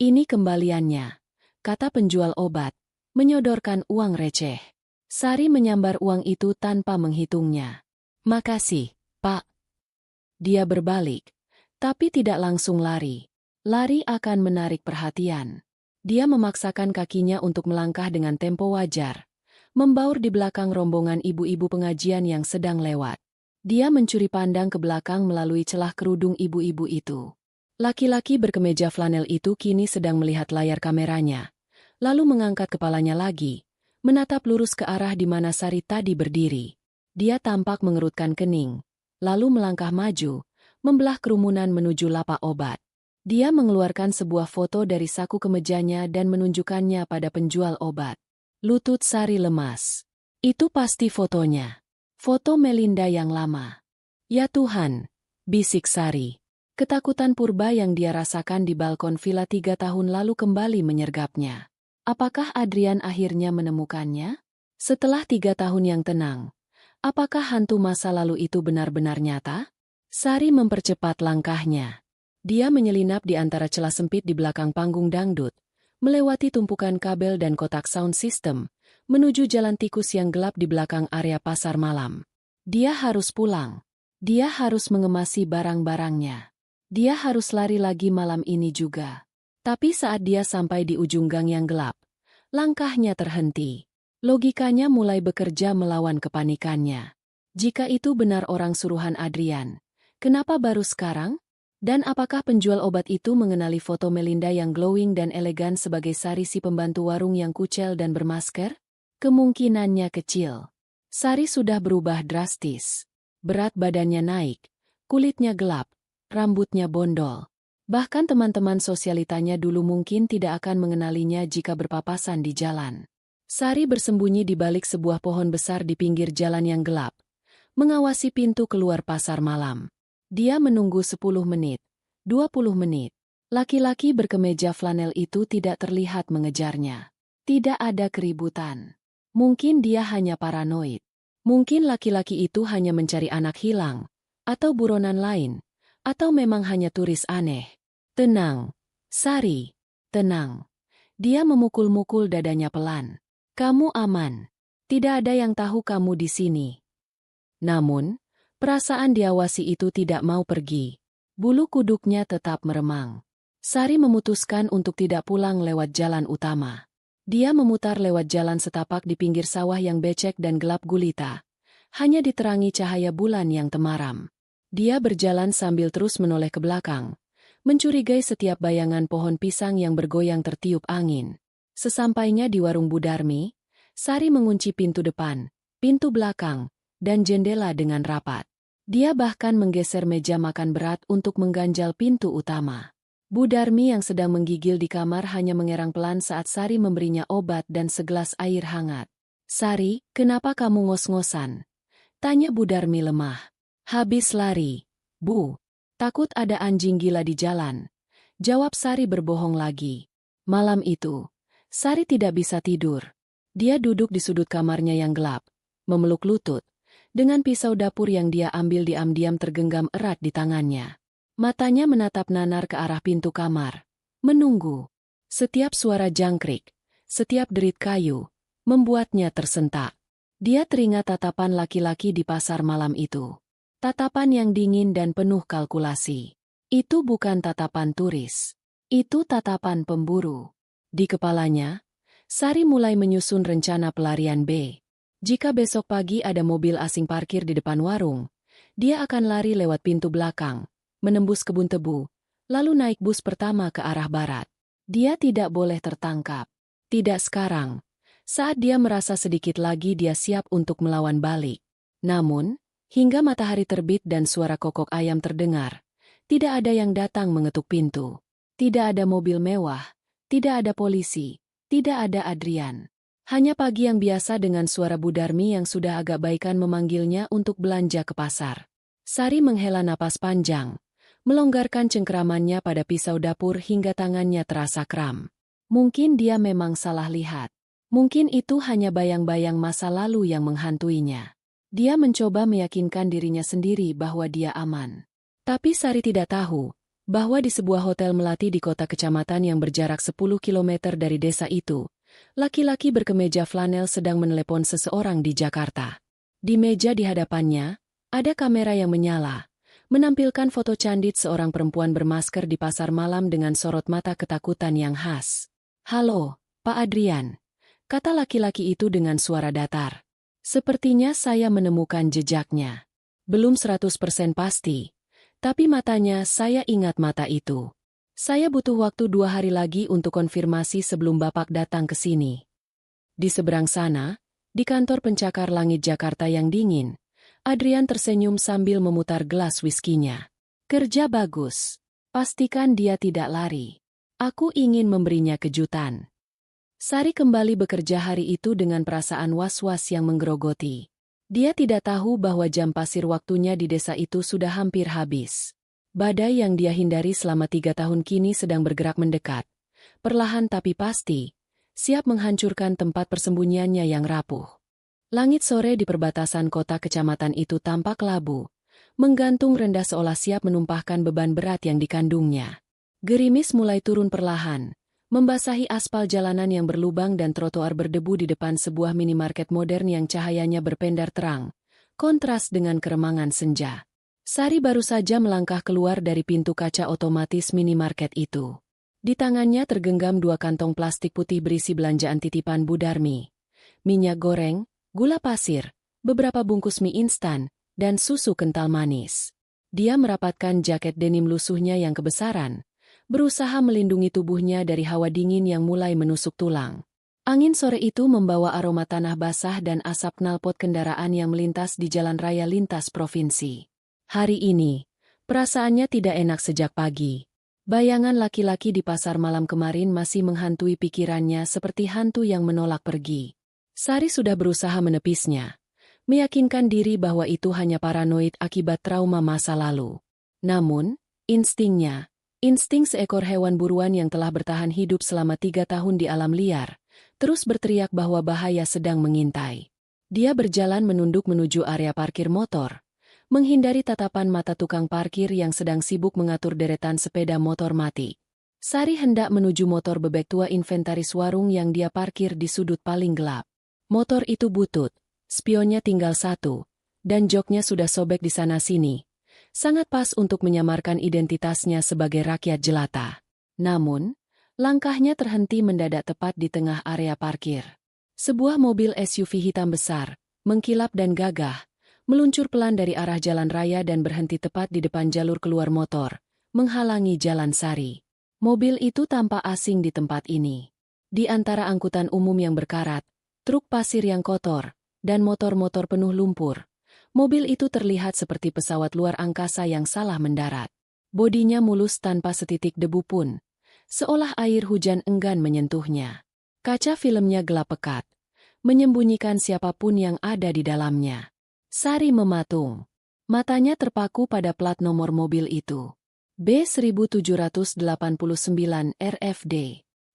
ini kembaliannya," kata penjual obat, menyodorkan uang receh. Sari menyambar uang itu tanpa menghitungnya. "Makasih, Pak." Dia berbalik, tapi tidak langsung lari. Lari akan menarik perhatian. Dia memaksakan kakinya untuk melangkah dengan tempo wajar, membaur di belakang rombongan ibu-ibu pengajian yang sedang lewat. Dia mencuri pandang ke belakang melalui celah kerudung ibu-ibu itu. Laki-laki berkemeja flanel itu kini sedang melihat layar kameranya, lalu mengangkat kepalanya lagi, menatap lurus ke arah di mana Sari tadi berdiri. Dia tampak mengerutkan kening, lalu melangkah maju, membelah kerumunan menuju lapak obat. Dia mengeluarkan sebuah foto dari saku kemejanya dan menunjukkannya pada penjual obat. Lutut Sari lemas. Itu pasti fotonya. Foto Melinda yang lama. "Ya Tuhan," bisik Sari. Ketakutan purba yang dia rasakan di balkon villa 3 tahun lalu kembali menyergapnya. Apakah Adrian akhirnya menemukannya? Setelah 3 tahun yang tenang, apakah hantu masa lalu itu benar-benar nyata? Sari mempercepat langkahnya. Dia menyelinap di antara celah sempit di belakang panggung dangdut, melewati tumpukan kabel dan kotak sound system, menuju jalan tikus yang gelap di belakang area pasar malam. Dia harus pulang. Dia harus mengemasi barang-barangnya. Dia harus lari lagi malam ini juga. Tapi saat dia sampai di ujung gang yang gelap, langkahnya terhenti. Logikanya mulai bekerja melawan kepanikannya. Jika itu benar orang suruhan Adrian, kenapa baru sekarang? Dan apakah penjual obat itu mengenali foto Melinda yang glowing dan elegan sebagai Sari si pembantu warung yang kucel dan bermasker? Kemungkinannya kecil. Sari sudah berubah drastis. Berat badannya naik, kulitnya gelap, rambutnya bondol. Bahkan teman-teman sosialitanya dulu mungkin tidak akan mengenalinya jika berpapasan di jalan. Sari bersembunyi di balik sebuah pohon besar di pinggir jalan yang gelap, mengawasi pintu keluar pasar malam. Dia menunggu 10 menit, 20 menit. Laki-laki berkemeja flanel itu tidak terlihat mengejarnya. Tidak ada keributan. Mungkin dia hanya paranoid. Mungkin laki-laki itu hanya mencari anak hilang, atau buronan lain, atau memang hanya turis aneh. "Tenang, Sari, tenang." Dia memukul-mukul dadanya pelan. "Kamu aman. Tidak ada yang tahu kamu di sini." Namun, perasaan diawasi itu tidak mau pergi. Bulu kuduknya tetap meremang. Sari memutuskan untuk tidak pulang lewat jalan utama. Dia memutar lewat jalan setapak di pinggir sawah yang becek dan gelap gulita, hanya diterangi cahaya bulan yang temaram. Dia berjalan sambil terus menoleh ke belakang, mencurigai setiap bayangan pohon pisang yang bergoyang tertiup angin. Sesampainya di warung Budarmi, Sari mengunci pintu depan, pintu belakang, dan jendela dengan rapat. Dia bahkan menggeser meja makan berat untuk mengganjal pintu utama. Budarmi yang sedang menggigil di kamar hanya mengerang pelan saat Sari memberinya obat dan segelas air hangat. "Sari, kenapa kamu ngos-ngosan?" tanya Budarmi lemah. "Habis lari, Bu. Takut ada anjing gila di jalan," jawab Sari berbohong lagi. Malam itu, Sari tidak bisa tidur. Dia duduk di sudut kamarnya yang gelap, memeluk lutut, dengan pisau dapur yang dia ambil diam-diam tergenggam erat di tangannya. Matanya menatap nanar ke arah pintu kamar, menunggu. Setiap suara jangkrik, setiap derit kayu, membuatnya tersentak. Dia teringat tatapan laki-laki di pasar malam itu. Tatapan yang dingin dan penuh kalkulasi. Itu bukan tatapan turis. Itu tatapan pemburu. Di kepalanya, Sari mulai menyusun rencana pelarian B. Jika besok pagi ada mobil asing parkir di depan warung, dia akan lari lewat pintu belakang, menembus kebun tebu, lalu naik bus pertama ke arah barat. Dia tidak boleh tertangkap. Tidak sekarang. Saat dia merasa sedikit lagi dia siap untuk melawan balik. Namun, hingga matahari terbit dan suara kokok ayam terdengar, tidak ada yang datang mengetuk pintu. Tidak ada mobil mewah, tidak ada polisi, tidak ada Adrian. Hanya pagi yang biasa dengan suara Bu Darmi yang sudah agak baikan memanggilnya untuk belanja ke pasar. Sari menghela napas panjang, melonggarkan cengkeramannya pada pisau dapur hingga tangannya terasa kram. Mungkin dia memang salah lihat. Mungkin itu hanya bayang-bayang masa lalu yang menghantuinya. Dia mencoba meyakinkan dirinya sendiri bahwa dia aman. Tapi Sari tidak tahu bahwa di sebuah hotel melati di kota kecamatan yang berjarak 10 kilometer dari desa itu, laki-laki berkemeja flanel sedang menelepon seseorang di Jakarta. Di meja di hadapannya, ada kamera yang menyala, menampilkan foto candid seorang perempuan bermasker di pasar malam dengan sorot mata ketakutan yang khas. "Halo, Pak Adrian," kata laki-laki itu dengan suara datar. "Sepertinya saya menemukan jejaknya. Belum 100% pasti. Tapi matanya, saya ingat mata itu. Saya butuh waktu 2 hari lagi untuk konfirmasi sebelum Bapak datang ke sini." Di seberang sana, di kantor pencakar langit Jakarta yang dingin, Adrian tersenyum sambil memutar gelas whiskinya. "Kerja bagus. Pastikan dia tidak lari. Aku ingin memberinya kejutan." Sari kembali bekerja hari itu dengan perasaan was-was yang menggerogoti. Dia tidak tahu bahwa jam pasir waktunya di desa itu sudah hampir habis. Badai yang dia hindari selama 3 tahun kini sedang bergerak mendekat. Perlahan tapi pasti, siap menghancurkan tempat persembunyiannya yang rapuh. Langit sore di perbatasan kota kecamatan itu tampak labu, menggantung rendah seolah siap menumpahkan beban berat yang dikandungnya. Gerimis mulai turun perlahan, membasahi aspal jalanan yang berlubang dan trotoar berdebu di depan sebuah minimarket modern yang cahayanya berpendar terang, kontras dengan keremangan senja. Sari baru saja melangkah keluar dari pintu kaca otomatis minimarket itu. Di tangannya tergenggam 2 kantong plastik putih berisi belanjaan titipan Bu Darmi. Minyak goreng, gula pasir, beberapa bungkus mie instan, dan susu kental manis. Dia merapatkan jaket denim lusuhnya yang kebesaran, berusaha melindungi tubuhnya dari hawa dingin yang mulai menusuk tulang. Angin sore itu membawa aroma tanah basah dan asap knalpot kendaraan yang melintas di jalan raya lintas provinsi. Hari ini, perasaannya tidak enak sejak pagi. Bayangan laki-laki di pasar malam kemarin masih menghantui pikirannya seperti hantu yang menolak pergi. Sari sudah berusaha menepisnya, meyakinkan diri bahwa itu hanya paranoid akibat trauma masa lalu. Namun, insting seekor hewan buruan yang telah bertahan hidup selama 3 tahun di alam liar, terus berteriak bahwa bahaya sedang mengintai. Dia berjalan menunduk menuju area parkir motor, menghindari tatapan mata tukang parkir yang sedang sibuk mengatur deretan sepeda motor mati. Sari hendak menuju motor bebek tua inventaris warung yang dia parkir di sudut paling gelap. Motor itu butut, spionnya tinggal 1, dan joknya sudah sobek di sana-sini. Sangat pas untuk menyamarkan identitasnya sebagai rakyat jelata. Namun, langkahnya terhenti mendadak tepat di tengah area parkir. Sebuah mobil SUV hitam besar, mengkilap dan gagah, meluncur pelan dari arah jalan raya dan berhenti tepat di depan jalur keluar motor, menghalangi jalan Sari. Mobil itu tampak asing di tempat ini. Di antara angkutan umum yang berkarat, truk pasir yang kotor, dan motor-motor penuh lumpur, mobil itu terlihat seperti pesawat luar angkasa yang salah mendarat. Bodinya mulus tanpa setitik debu pun, seolah air hujan enggan menyentuhnya. Kaca filmnya gelap pekat, menyembunyikan siapapun yang ada di dalamnya. Sari mematung. Matanya terpaku pada plat nomor mobil itu. B1789 RFD.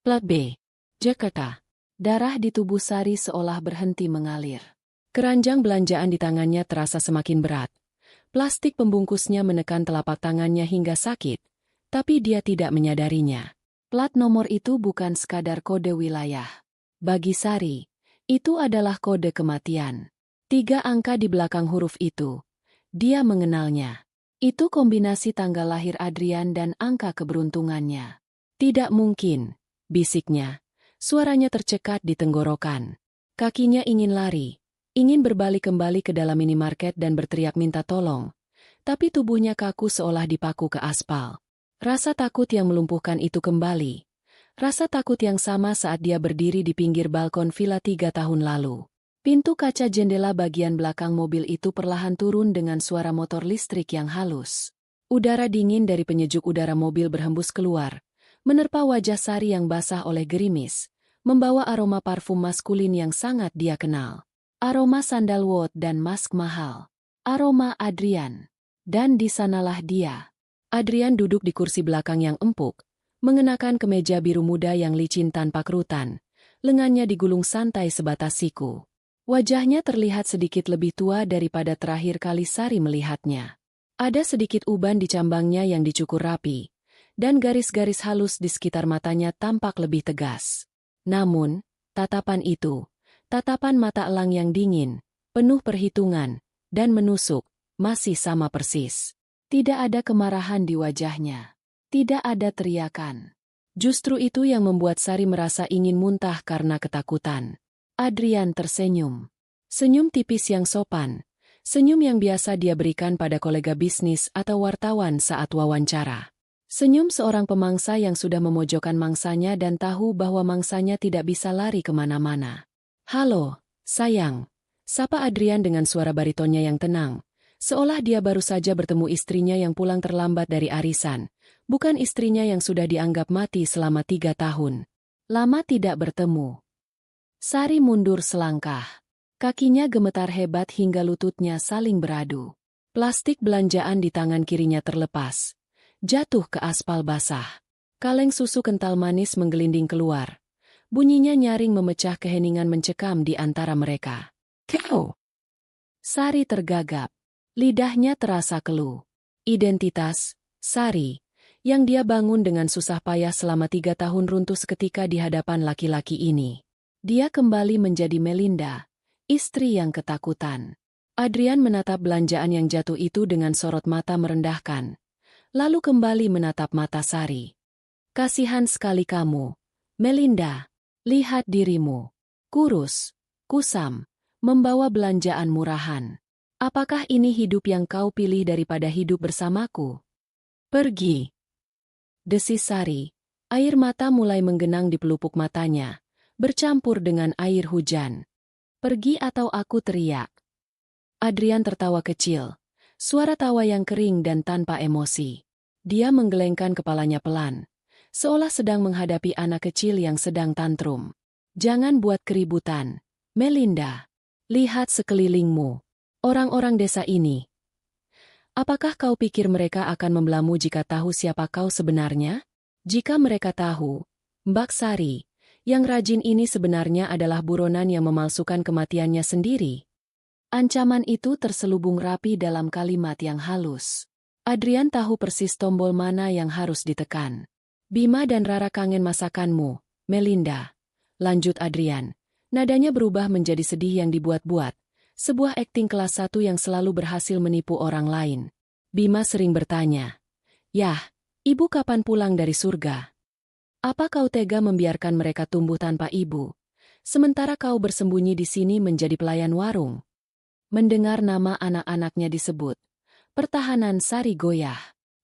Plat B. Jakarta. Darah di tubuh Sari seolah berhenti mengalir. Keranjang belanjaan di tangannya terasa semakin berat. Plastik pembungkusnya menekan telapak tangannya hingga sakit, tapi dia tidak menyadarinya. Plat nomor itu bukan sekadar kode wilayah. Bagi Sari, itu adalah kode kematian. 3 angka di belakang huruf itu. Dia mengenalnya. Itu kombinasi tanggal lahir Adrian dan angka keberuntungannya. Tidak mungkin, bisiknya. Suaranya tercekat di tenggorokan. Kakinya ingin lari, ingin berbalik kembali ke dalam minimarket dan berteriak minta tolong. Tapi tubuhnya kaku seolah dipaku ke aspal. Rasa takut yang melumpuhkan itu kembali. Rasa takut yang sama saat dia berdiri di pinggir balkon villa 3 tahun lalu. Pintu kaca jendela bagian belakang mobil itu perlahan turun dengan suara motor listrik yang halus. Udara dingin dari penyejuk udara mobil berhembus keluar, menerpa wajah Sari yang basah oleh gerimis, membawa aroma parfum maskulin yang sangat dia kenal. Aroma sandalwood dan mask mahal. Aroma Adrian. Dan di sanalah dia. Adrian duduk di kursi belakang yang empuk, mengenakan kemeja biru muda yang licin tanpa kerutan, lengannya digulung santai sebatas siku. Wajahnya terlihat sedikit lebih tua daripada terakhir kali Sari melihatnya. Ada sedikit uban di cambangnya yang dicukur rapi, dan garis-garis halus di sekitar matanya tampak lebih tegas. Namun, tatapan itu, tatapan mata elang yang dingin, penuh perhitungan, dan menusuk, masih sama persis. Tidak ada kemarahan di wajahnya. Tidak ada teriakan. Justru itu yang membuat Sari merasa ingin muntah karena ketakutan. Adrian tersenyum. Senyum tipis yang sopan. Senyum yang biasa dia berikan pada kolega bisnis atau wartawan saat wawancara. Senyum seorang pemangsa yang sudah memojokkan mangsanya dan tahu bahwa mangsanya tidak bisa lari kemana-mana. "Halo, sayang," sapa Adrian dengan suara baritonnya yang tenang. Seolah dia baru saja bertemu istrinya yang pulang terlambat dari arisan, bukan istrinya yang sudah dianggap mati selama 3 tahun. Lama tidak bertemu. Sari mundur selangkah. Kakinya gemetar hebat hingga lututnya saling beradu. Plastik belanjaan di tangan kirinya terlepas. Jatuh ke aspal basah. Kaleng susu kental manis menggelinding keluar. Bunyinya nyaring memecah keheningan mencekam di antara mereka. "Kau!" Sari tergagap. Lidahnya terasa keluh. Identitas, Sari, yang dia bangun dengan susah payah selama 3 tahun runtuh seketika di hadapan laki-laki ini. Dia kembali menjadi Melinda, istri yang ketakutan. Adrian menatap belanjaan yang jatuh itu dengan sorot mata merendahkan. Lalu kembali menatap mata Sari. "Kasihan sekali kamu, Melinda. Lihat dirimu. Kurus, kusam, membawa belanjaan murahan. Apakah ini hidup yang kau pilih daripada hidup bersamaku? Pergi." Desis Sari. Air mata mulai menggenang di pelupuk matanya, bercampur dengan air hujan. "Pergi atau aku teriak." Adrian tertawa kecil. Suara tawa yang kering dan tanpa emosi. Dia menggelengkan kepalanya pelan, seolah sedang menghadapi anak kecil yang sedang tantrum. "Jangan buat keributan, Melinda. Lihat sekelilingmu. Orang-orang desa ini. Apakah kau pikir mereka akan membelamu jika tahu siapa kau sebenarnya? Jika mereka tahu, Mbak Sari, yang rajin ini sebenarnya adalah buronan yang memalsukan kematiannya sendiri." Ancaman itu terselubung rapi dalam kalimat yang halus. Adrian tahu persis tombol mana yang harus ditekan. "Bima dan Rara kangen masakanmu, Melinda," lanjut Adrian. Nadanya berubah menjadi sedih yang dibuat-buat. Sebuah akting kelas 1 yang selalu berhasil menipu orang lain. Bima sering bertanya, "Yah, ibu kapan pulang dari surga? Apa kau tega membiarkan mereka tumbuh tanpa ibu? Sementara kau bersembunyi di sini menjadi pelayan warung." Mendengar nama anak-anaknya disebut, pertahanan Sari goyah.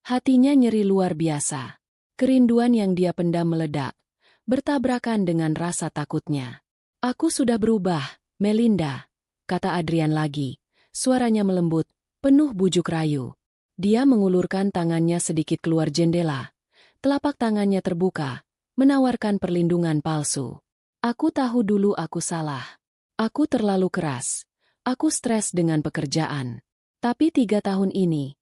Hatinya nyeri luar biasa. Kerinduan yang dia pendam meledak, bertabrakan dengan rasa takutnya. "Aku sudah berubah, Melinda," kata Adrian lagi. Suaranya melembut, penuh bujuk rayu. Dia mengulurkan tangannya sedikit keluar jendela. Telapak tangannya terbuka, menawarkan perlindungan palsu. "Aku tahu dulu aku salah. Aku terlalu keras. Aku stres dengan pekerjaan. Tapi 3 tahun ini,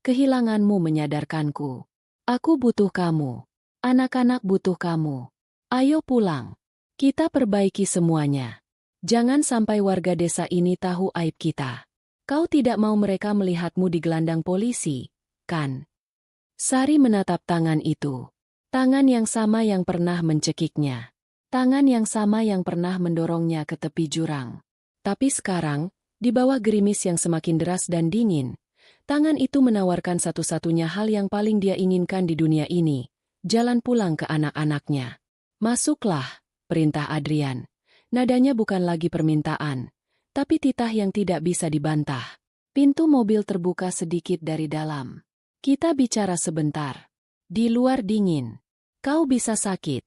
kehilanganmu menyadarkanku. Aku butuh kamu. Anak-anak butuh kamu. Ayo pulang. Kita perbaiki semuanya. Jangan sampai warga desa ini tahu aib kita. Kau tidak mau mereka melihatmu di gelandang polisi, kan?" Sari menatap tangan itu. Tangan yang sama yang pernah mencekiknya. Tangan yang sama yang pernah mendorongnya ke tepi jurang. Tapi sekarang, di bawah gerimis yang semakin deras dan dingin, tangan itu menawarkan satu-satunya hal yang paling dia inginkan di dunia ini. jalan pulang ke anak-anaknya. Masuklah, perintah Adrian. Nadanya bukan lagi permintaan, tapi titah yang tidak bisa dibantah. Pintu mobil terbuka sedikit dari dalam. Kita bicara sebentar. Di luar dingin. Kau bisa sakit.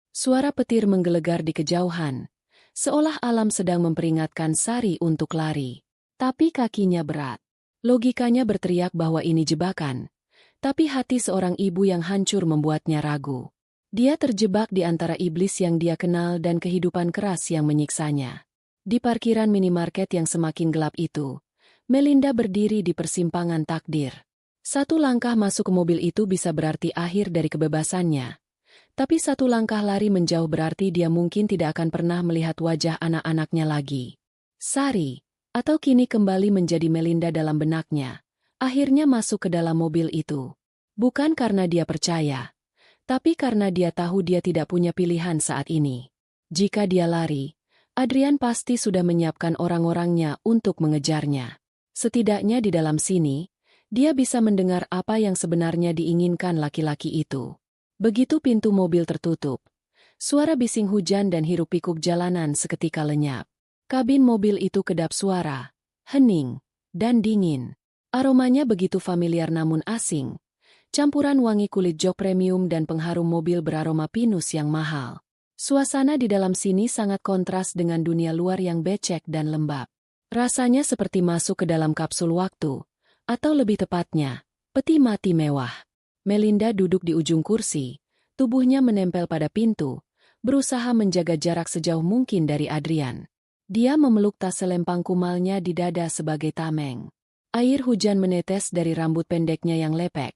Suara petir menggelegar di kejauhan, seolah alam sedang memperingatkan Sari untuk lari. Tapi kakinya berat. Logikanya berteriak bahwa ini jebakan, tapi hati seorang ibu yang hancur membuatnya ragu. Dia terjebak di antara iblis yang dia kenal dan kehidupan keras yang menyiksanya. Di parkiran minimarket yang semakin gelap itu, Melinda berdiri di persimpangan takdir. Satu langkah masuk ke mobil itu bisa berarti akhir dari kebebasannya. Tapi satu langkah lari menjauh berarti dia mungkin tidak akan pernah melihat wajah anak-anaknya lagi. Sari, atau kini kembali menjadi Melinda dalam benaknya, akhirnya masuk ke dalam mobil itu. Bukan karena dia percaya, tapi karena dia tahu dia tidak punya pilihan saat ini. Jika dia lari, Adrian pasti sudah menyiapkan orang-orangnya untuk mengejarnya. Setidaknya di dalam sini, dia bisa mendengar apa yang sebenarnya diinginkan laki-laki itu. Begitu pintu mobil tertutup, suara bising hujan dan hiruk-pikuk jalanan seketika lenyap. Kabin mobil itu kedap suara, hening, dan dingin. Aromanya begitu familiar namun asing. Campuran wangi kulit jok premium dan pengharum mobil beraroma pinus yang mahal. Suasana di dalam sini sangat kontras dengan dunia luar yang becek dan lembab. Rasanya seperti masuk ke dalam kapsul waktu, atau lebih tepatnya, peti mati mewah. Melinda duduk di ujung kursi, tubuhnya menempel pada pintu, berusaha menjaga jarak sejauh mungkin dari Adrian. Dia memeluk tas selempang kumalnya di dada sebagai tameng. Air hujan menetes dari rambut pendeknya yang lepek,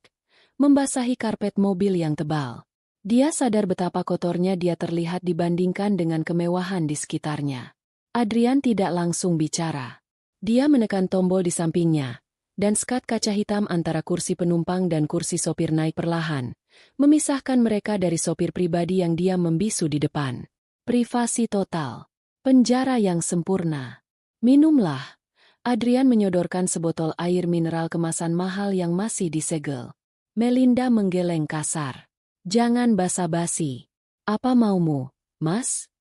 membasahi karpet mobil yang tebal. Dia sadar betapa kotornya dia terlihat dibandingkan dengan kemewahan di sekitarnya. Adrian tidak langsung bicara. Dia menekan tombol di sampingnya, dan skat kaca hitam antara kursi penumpang dan kursi sopir naik perlahan, memisahkan mereka dari sopir pribadi yang diam membisu di depan. Privasi total. Penjara yang sempurna. Minumlah. Adrian menyodorkan sebotol air mineral kemasan mahal yang masih disegel. Melinda menggeleng kasar. Jangan basa-basi. Apa maumu, Mas?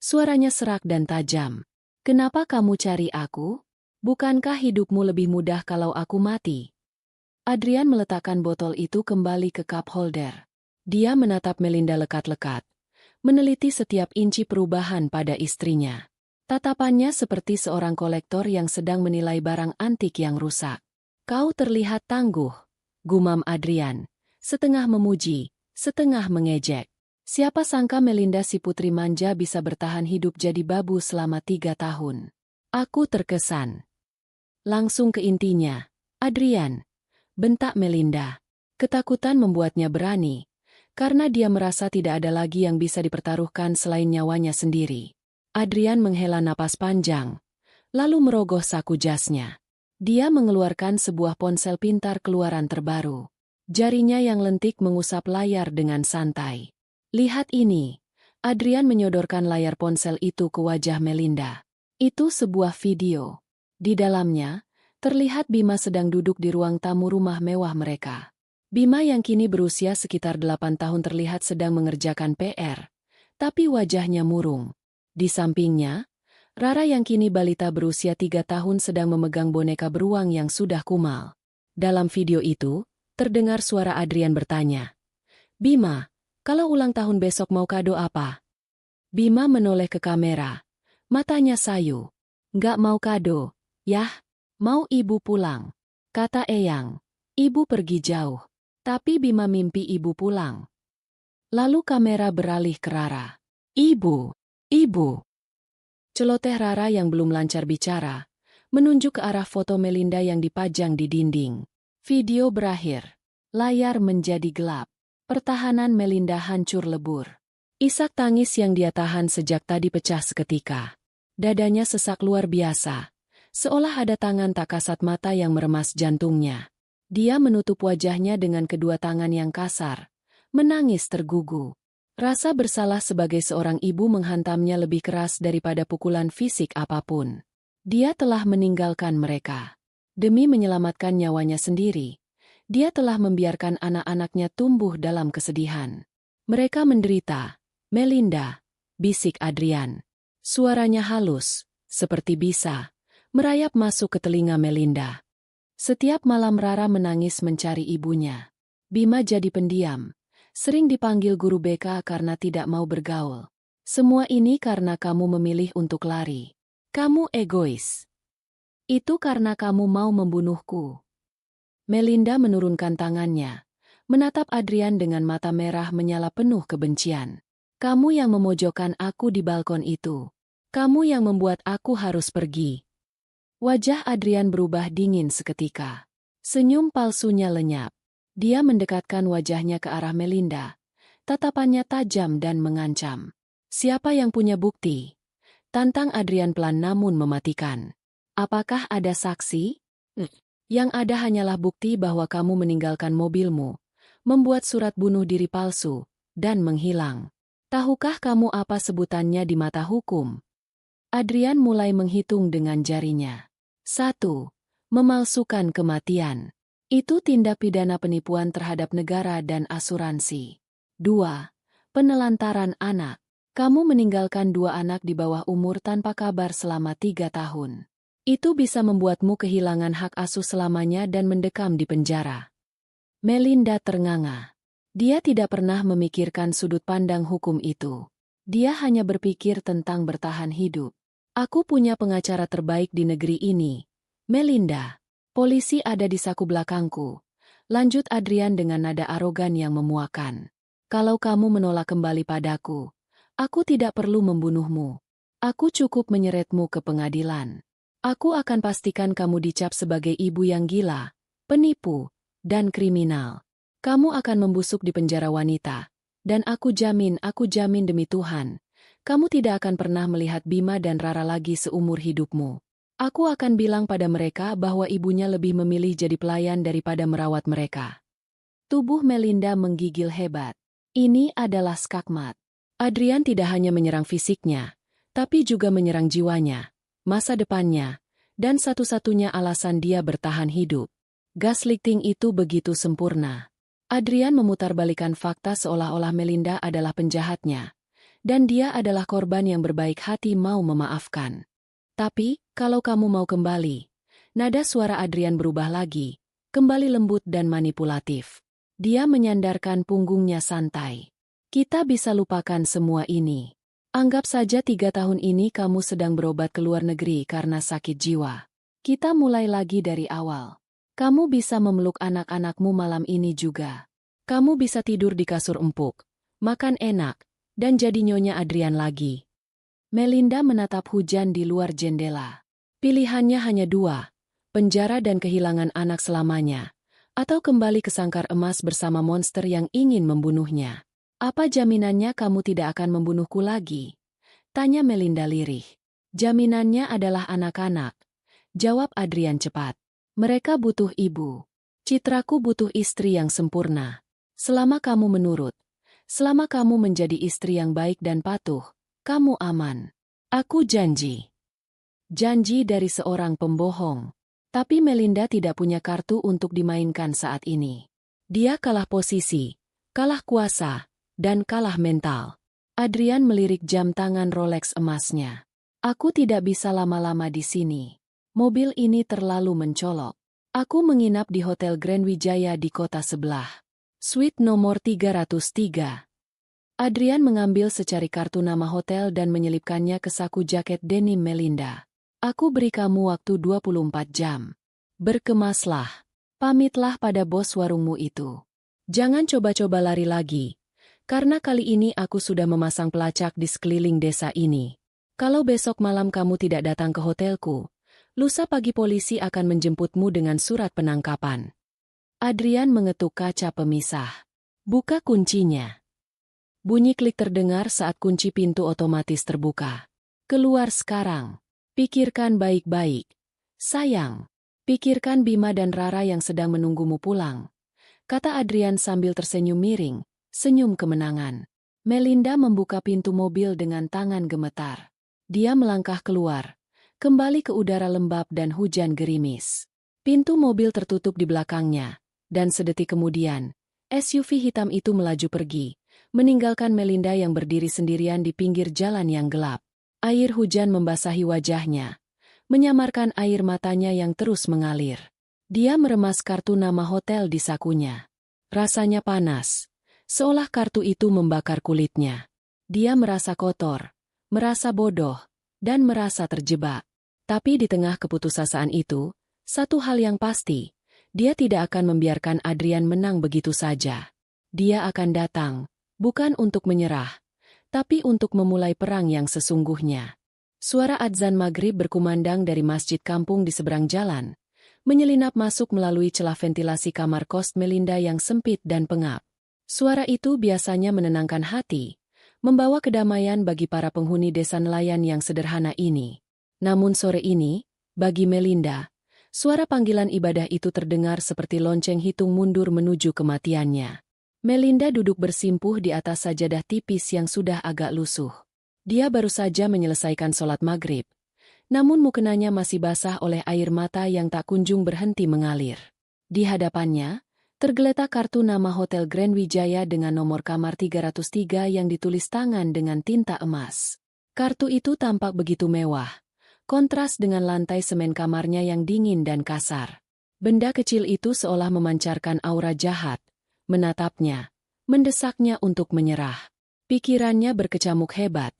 Suaranya serak dan tajam. Kenapa kamu cari aku? Bukankah hidupmu lebih mudah kalau aku mati? Adrian meletakkan botol itu kembali ke cup holder. Dia menatap Melinda lekat-lekat, meneliti setiap inci perubahan pada istrinya. Tatapannya seperti seorang kolektor yang sedang menilai barang antik yang rusak. Kau terlihat tangguh, gumam Adrian, setengah memuji, setengah mengejek. Siapa sangka Melinda si putri manja bisa bertahan hidup jadi babu selama 3 tahun. Aku terkesan. Langsung ke intinya. Adrian, bentak Melinda. Ketakutan membuatnya berani, karena dia merasa tidak ada lagi yang bisa dipertaruhkan selain nyawanya sendiri. Adrian menghela napas panjang, lalu merogoh saku jasnya. Dia mengeluarkan sebuah ponsel pintar keluaran terbaru. Jarinya yang lentik mengusap layar dengan santai. Lihat ini. Adrian menyodorkan layar ponsel itu ke wajah Melinda. Itu sebuah video. Di dalamnya, terlihat Bima sedang duduk di ruang tamu rumah mewah mereka. Bima yang kini berusia sekitar 8 tahun terlihat sedang mengerjakan PR, tapi wajahnya murung. Di sampingnya, Rara yang kini balita berusia 3 tahun sedang memegang boneka beruang yang sudah kumal. Dalam video itu, terdengar suara Adrian bertanya, Bima, kalau ulang tahun besok mau kado apa? Bima menoleh ke kamera. Matanya sayu. Nggak mau kado. Yah, mau ibu pulang. Kata Eyang. Ibu pergi jauh. Tapi Bima mimpi ibu pulang. Lalu kamera beralih ke Rara. Ibu. Ibu. Celoteh Rara yang belum lancar bicara, menunjuk ke arah foto Melinda yang dipajang di dinding. Video berakhir. Layar menjadi gelap. Pertahanan Melinda hancur lebur. Isak tangis yang dia tahan sejak tadi pecah seketika. Dadanya sesak luar biasa, seolah ada tangan tak kasat mata yang meremas jantungnya. Dia menutup wajahnya dengan kedua tangan yang kasar, menangis tergugu. Rasa bersalah sebagai seorang ibu menghantamnya lebih keras daripada pukulan fisik apapun. Dia telah meninggalkan mereka. Demi menyelamatkan nyawanya sendiri, Dia telah membiarkan anak-anaknya tumbuh dalam kesedihan. Mereka menderita. Melinda, bisik Adrian. Suaranya halus, seperti bisa merayap masuk ke telinga Melinda. Setiap malam Rara menangis mencari ibunya. Bima jadi pendiam. Sering dipanggil guru BK karena tidak mau bergaul. Semua ini karena kamu memilih untuk lari. Kamu egois. Itu karena kamu mau membunuhku. Melinda menurunkan tangannya, menatap Adrian dengan mata merah menyala penuh kebencian. Kamu yang memojokkan aku di balkon itu. Kamu yang membuat aku harus pergi. Wajah Adrian berubah dingin seketika. Senyum palsunya lenyap. Dia mendekatkan wajahnya ke arah Melinda. Tatapannya tajam dan mengancam. Siapa yang punya bukti? Tantang Adrian pelan namun mematikan. Apakah ada saksi? Yang ada hanyalah bukti bahwa kamu meninggalkan mobilmu, membuat surat bunuh diri palsu, dan menghilang. Tahukah kamu apa sebutannya di mata hukum? Adrian mulai menghitung dengan jarinya. 1. Memalsukan kematian. Itu tindak pidana penipuan terhadap negara dan asuransi. 2. Penelantaran anak. Kamu meninggalkan 2 anak di bawah umur tanpa kabar selama 3 tahun. Itu bisa membuatmu kehilangan hak asuh selamanya dan mendekam di penjara. Melinda ternganga. Dia tidak pernah memikirkan sudut pandang hukum itu. Dia hanya berpikir tentang bertahan hidup. Aku punya pengacara terbaik di negeri ini. Melinda. Polisi ada di saku belakangku. Lanjut Adrian dengan nada arogan yang memuakan. Kalau kamu menolak kembali padaku, aku tidak perlu membunuhmu. Aku cukup menyeretmu ke pengadilan. Aku akan pastikan kamu dicap sebagai ibu yang gila, penipu, dan kriminal. Kamu akan membusuk di penjara wanita. Dan aku jamin demi Tuhan, kamu tidak akan pernah melihat Bima dan Rara lagi seumur hidupmu. Aku akan bilang pada mereka bahwa ibunya lebih memilih jadi pelayan daripada merawat mereka. Tubuh Melinda menggigil hebat. Ini adalah skakmat. Adrian tidak hanya menyerang fisiknya, tapi juga menyerang jiwanya, masa depannya, dan satu-satunya alasan dia bertahan hidup. Gaslighting itu begitu sempurna. Adrian memutarbalikan fakta seolah-olah Melinda adalah penjahatnya, dan dia adalah korban yang berbaik hati mau memaafkan. Tapi, kalau kamu mau kembali, nada suara Adrian berubah lagi, kembali lembut dan manipulatif. Dia menyandarkan punggungnya santai. Kita bisa lupakan semua ini. Anggap saja 3 tahun ini kamu sedang berobat ke luar negeri karena sakit jiwa. Kita mulai lagi dari awal. Kamu bisa memeluk anak-anakmu malam ini juga. Kamu bisa tidur di kasur empuk, makan enak, dan jadi nyonya Adrian lagi. Melinda menatap hujan di luar jendela. Pilihannya hanya 2, penjara dan kehilangan anak selamanya, atau kembali ke sangkar emas bersama monster yang ingin membunuhnya. Apa jaminannya kamu tidak akan membunuhku lagi? Tanya Melinda lirih. Jaminannya adalah anak-anak. Jawab Adrian cepat. Mereka butuh ibu. Citraku butuh istri yang sempurna. Selama kamu menurut, selama kamu menjadi istri yang baik dan patuh, kamu aman. Aku janji. Janji dari seorang pembohong. Tapi Melinda tidak punya kartu untuk dimainkan saat ini. Dia kalah posisi, kalah kuasa, dan kalah mental. Adrian melirik jam tangan Rolex emasnya. Aku tidak bisa lama-lama di sini. Mobil ini terlalu mencolok. Aku menginap di Hotel Grand Wijaya di kota sebelah. Suite nomor 303. Adrian mengambil secari kartu nama hotel dan menyelipkannya ke saku jaket denim Melinda. Aku beri kamu waktu 24 jam. Berkemaslah. Pamitlah pada bos warungmu itu. Jangan coba-coba lari lagi. Karena kali ini aku sudah memasang pelacak di sekeliling desa ini. Kalau besok malam kamu tidak datang ke hotelku, lusa pagi polisi akan menjemputmu dengan surat penangkapan. Adrian mengetuk kaca pemisah. Buka kuncinya. Bunyi klik terdengar saat kunci pintu otomatis terbuka. Keluar sekarang. Pikirkan baik-baik. Sayang. Pikirkan Bima dan Rara yang sedang menunggumu pulang. Kata Adrian sambil tersenyum miring, senyum kemenangan. Melinda membuka pintu mobil dengan tangan gemetar. Dia melangkah keluar, kembali ke udara lembab dan hujan gerimis. Pintu mobil tertutup di belakangnya, Dan sedetik kemudian, SUV hitam itu melaju pergi, meninggalkan Melinda yang berdiri sendirian di pinggir jalan yang gelap. Air hujan membasahi wajahnya, menyamarkan air matanya yang terus mengalir. Dia meremas kartu nama hotel di sakunya. Rasanya panas, seolah kartu itu membakar kulitnya. Dia merasa kotor, merasa bodoh, dan merasa terjebak. Tapi di tengah keputusasaan itu, satu hal yang pasti, dia tidak akan membiarkan Adrian menang begitu saja. Dia akan datang, bukan untuk menyerah, tapi untuk memulai perang yang sesungguhnya. Suara adzan maghrib berkumandang dari masjid kampung di seberang jalan, menyelinap masuk melalui celah ventilasi kamar kos Melinda yang sempit dan pengap. Suara itu biasanya menenangkan hati, membawa kedamaian bagi para penghuni desa nelayan yang sederhana ini. Namun sore ini, bagi Melinda, suara panggilan ibadah itu terdengar seperti lonceng hitung mundur menuju kematiannya. Melinda duduk bersimpuh di atas sajadah tipis yang sudah agak lusuh. Dia baru saja menyelesaikan sholat maghrib, namun mukenanya masih basah oleh air mata yang tak kunjung berhenti mengalir. Di hadapannya, tergeletak kartu nama Hotel Grand Wijaya dengan nomor kamar 303 yang ditulis tangan dengan tinta emas. Kartu itu tampak begitu mewah, kontras dengan lantai semen kamarnya yang dingin dan kasar. Benda kecil itu seolah memancarkan aura jahat, menatapnya, mendesaknya untuk menyerah. Pikirannya berkecamuk hebat,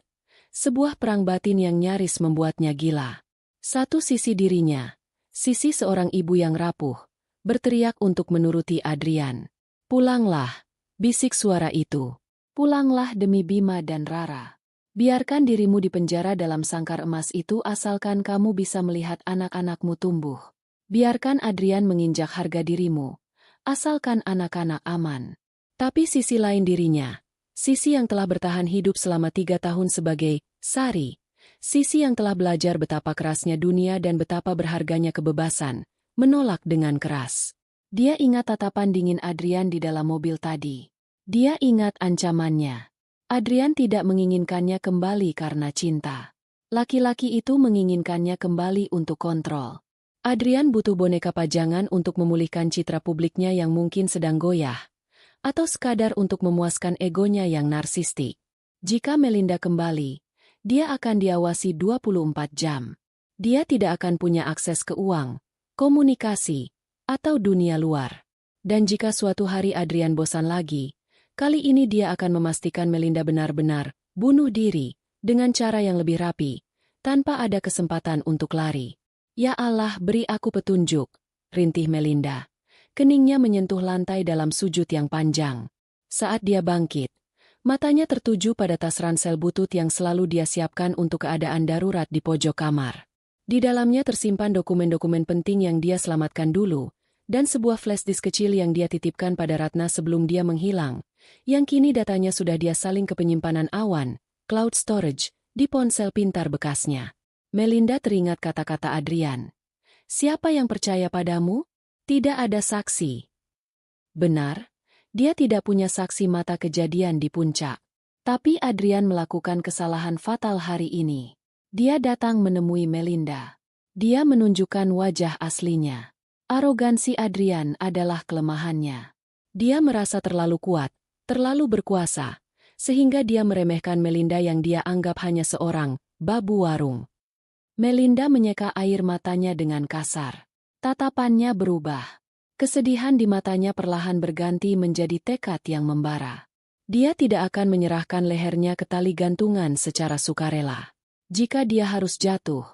sebuah perang batin yang nyaris membuatnya gila. Satu sisi dirinya, sisi seorang ibu yang rapuh, berteriak untuk menuruti Adrian. "Pulanglah," bisik suara itu. "Pulanglah demi Bima dan Rara. Biarkan dirimu dipenjara dalam sangkar emas itu asalkan kamu bisa melihat anak-anakmu tumbuh. Biarkan Adrian menginjak harga dirimu, asalkan anak-anak aman." Tapi sisi lain dirinya, sisi yang telah bertahan hidup selama 3 tahun sebagai Sari, sisi yang telah belajar betapa kerasnya dunia dan betapa berharganya kebebasan, menolak dengan keras. Dia ingat tatapan dingin Adrian di dalam mobil tadi. Dia ingat ancamannya. Adrian tidak menginginkannya kembali karena cinta. Laki-laki itu menginginkannya kembali untuk kontrol. Adrian butuh boneka pajangan untuk memulihkan citra publiknya yang mungkin sedang goyah, atau sekadar untuk memuaskan egonya yang narsistik. Jika Melinda kembali, dia akan diawasi 24 jam. Dia tidak akan punya akses ke uang, komunikasi, atau dunia luar. Dan jika suatu hari Adrian bosan lagi, kali ini dia akan memastikan Melinda benar-benar bunuh diri dengan cara yang lebih rapi, tanpa ada kesempatan untuk lari. "Ya Allah, beri aku petunjuk," rintih Melinda. Keningnya menyentuh lantai dalam sujud yang panjang. Saat dia bangkit, matanya tertuju pada tas ransel butut yang selalu dia siapkan untuk keadaan darurat di pojok kamar. Di dalamnya tersimpan dokumen-dokumen penting yang dia selamatkan dulu, dan sebuah flash disk kecil yang dia titipkan pada Ratna sebelum dia menghilang, yang kini datanya sudah dia salin ke penyimpanan awan, cloud storage, di ponsel pintar bekasnya. Melinda teringat kata-kata Adrian. "Siapa yang percaya padamu? Tidak ada saksi." Benar, dia tidak punya saksi mata kejadian di puncak. Tapi Adrian melakukan kesalahan fatal hari ini. Dia datang menemui Melinda. Dia menunjukkan wajah aslinya. Arogansi Adrian adalah kelemahannya. Dia merasa terlalu kuat, terlalu berkuasa, sehingga dia meremehkan Melinda yang dia anggap hanya seorang babu warung. Melinda menyeka air matanya dengan kasar. Tatapannya berubah. Kesedihan di matanya perlahan berganti menjadi tekad yang membara. Dia tidak akan menyerahkan lehernya ke tali gantungan secara sukarela. Jika dia harus jatuh,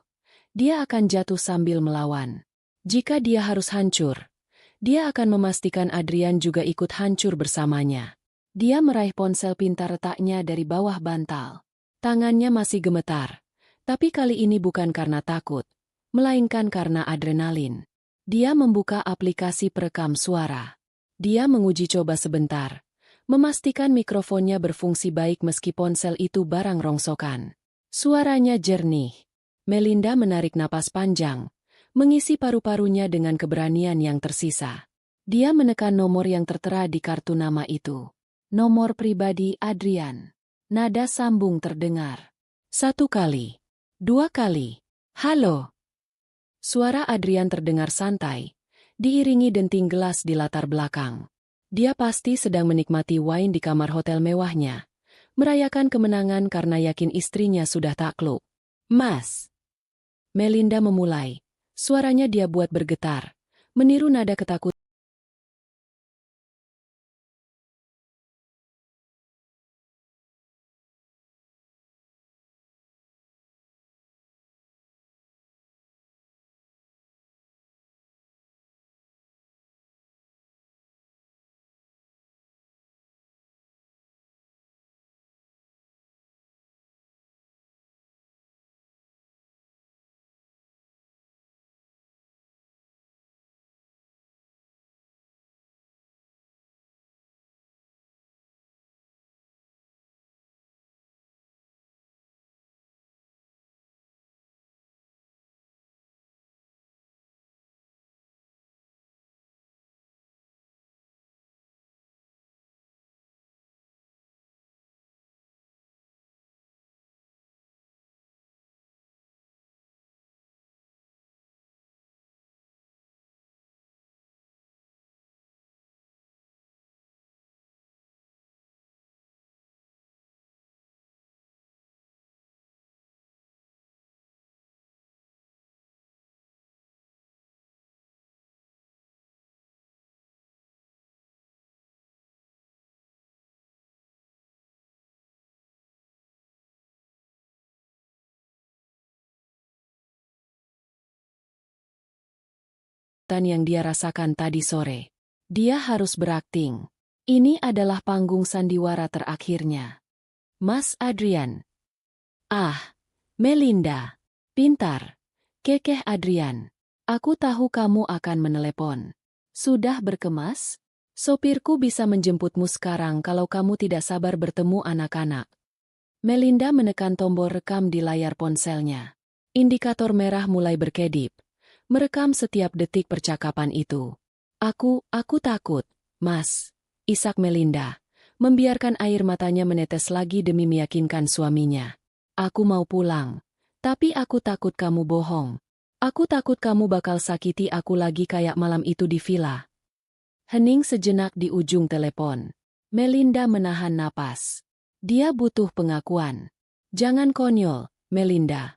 dia akan jatuh sambil melawan. Jika dia harus hancur, dia akan memastikan Adrian juga ikut hancur bersamanya. Dia meraih ponsel pintar retaknya dari bawah bantal. Tangannya masih gemetar, tapi kali ini bukan karena takut, melainkan karena adrenalin. Dia membuka aplikasi perekam suara. Dia menguji coba sebentar, memastikan mikrofonnya berfungsi baik meski ponsel itu barang rongsokan. Suaranya jernih. Melinda menarik napas panjang, mengisi paru-parunya dengan keberanian yang tersisa. Dia menekan nomor yang tertera di kartu nama itu. Nomor pribadi Adrian. Nada sambung terdengar. 1 kali. 2 kali. "Halo." Suara Adrian terdengar santai, diiringi denting gelas di latar belakang. Dia pasti sedang menikmati wine di kamar hotel mewahnya, merayakan kemenangan karena yakin istrinya sudah takluk. "Mas," Melinda memulai. Suaranya dia buat bergetar, meniru nada ketakutan yang dia rasakan tadi sore. Dia harus berakting. Ini adalah panggung sandiwara terakhirnya. "Mas Adrian." "Ah, Melinda. Pintar. Kekeh Adrian. Aku tahu kamu akan menelepon. Sudah berkemas? Sopirku bisa menjemputmu sekarang kalau kamu tidak sabar bertemu anak-anak." Melinda menekan tombol rekam di layar ponselnya. Indikator merah mulai berkedip, merekam setiap detik percakapan itu. Aku takut, Mas," isak Melinda, membiarkan air matanya menetes lagi demi meyakinkan suaminya. "Aku mau pulang, tapi aku takut kamu bohong. Aku takut kamu bakal sakiti aku lagi kayak malam itu di villa." Hening sejenak di ujung telepon. Melinda menahan napas. Dia butuh pengakuan. "Jangan konyol, Melinda."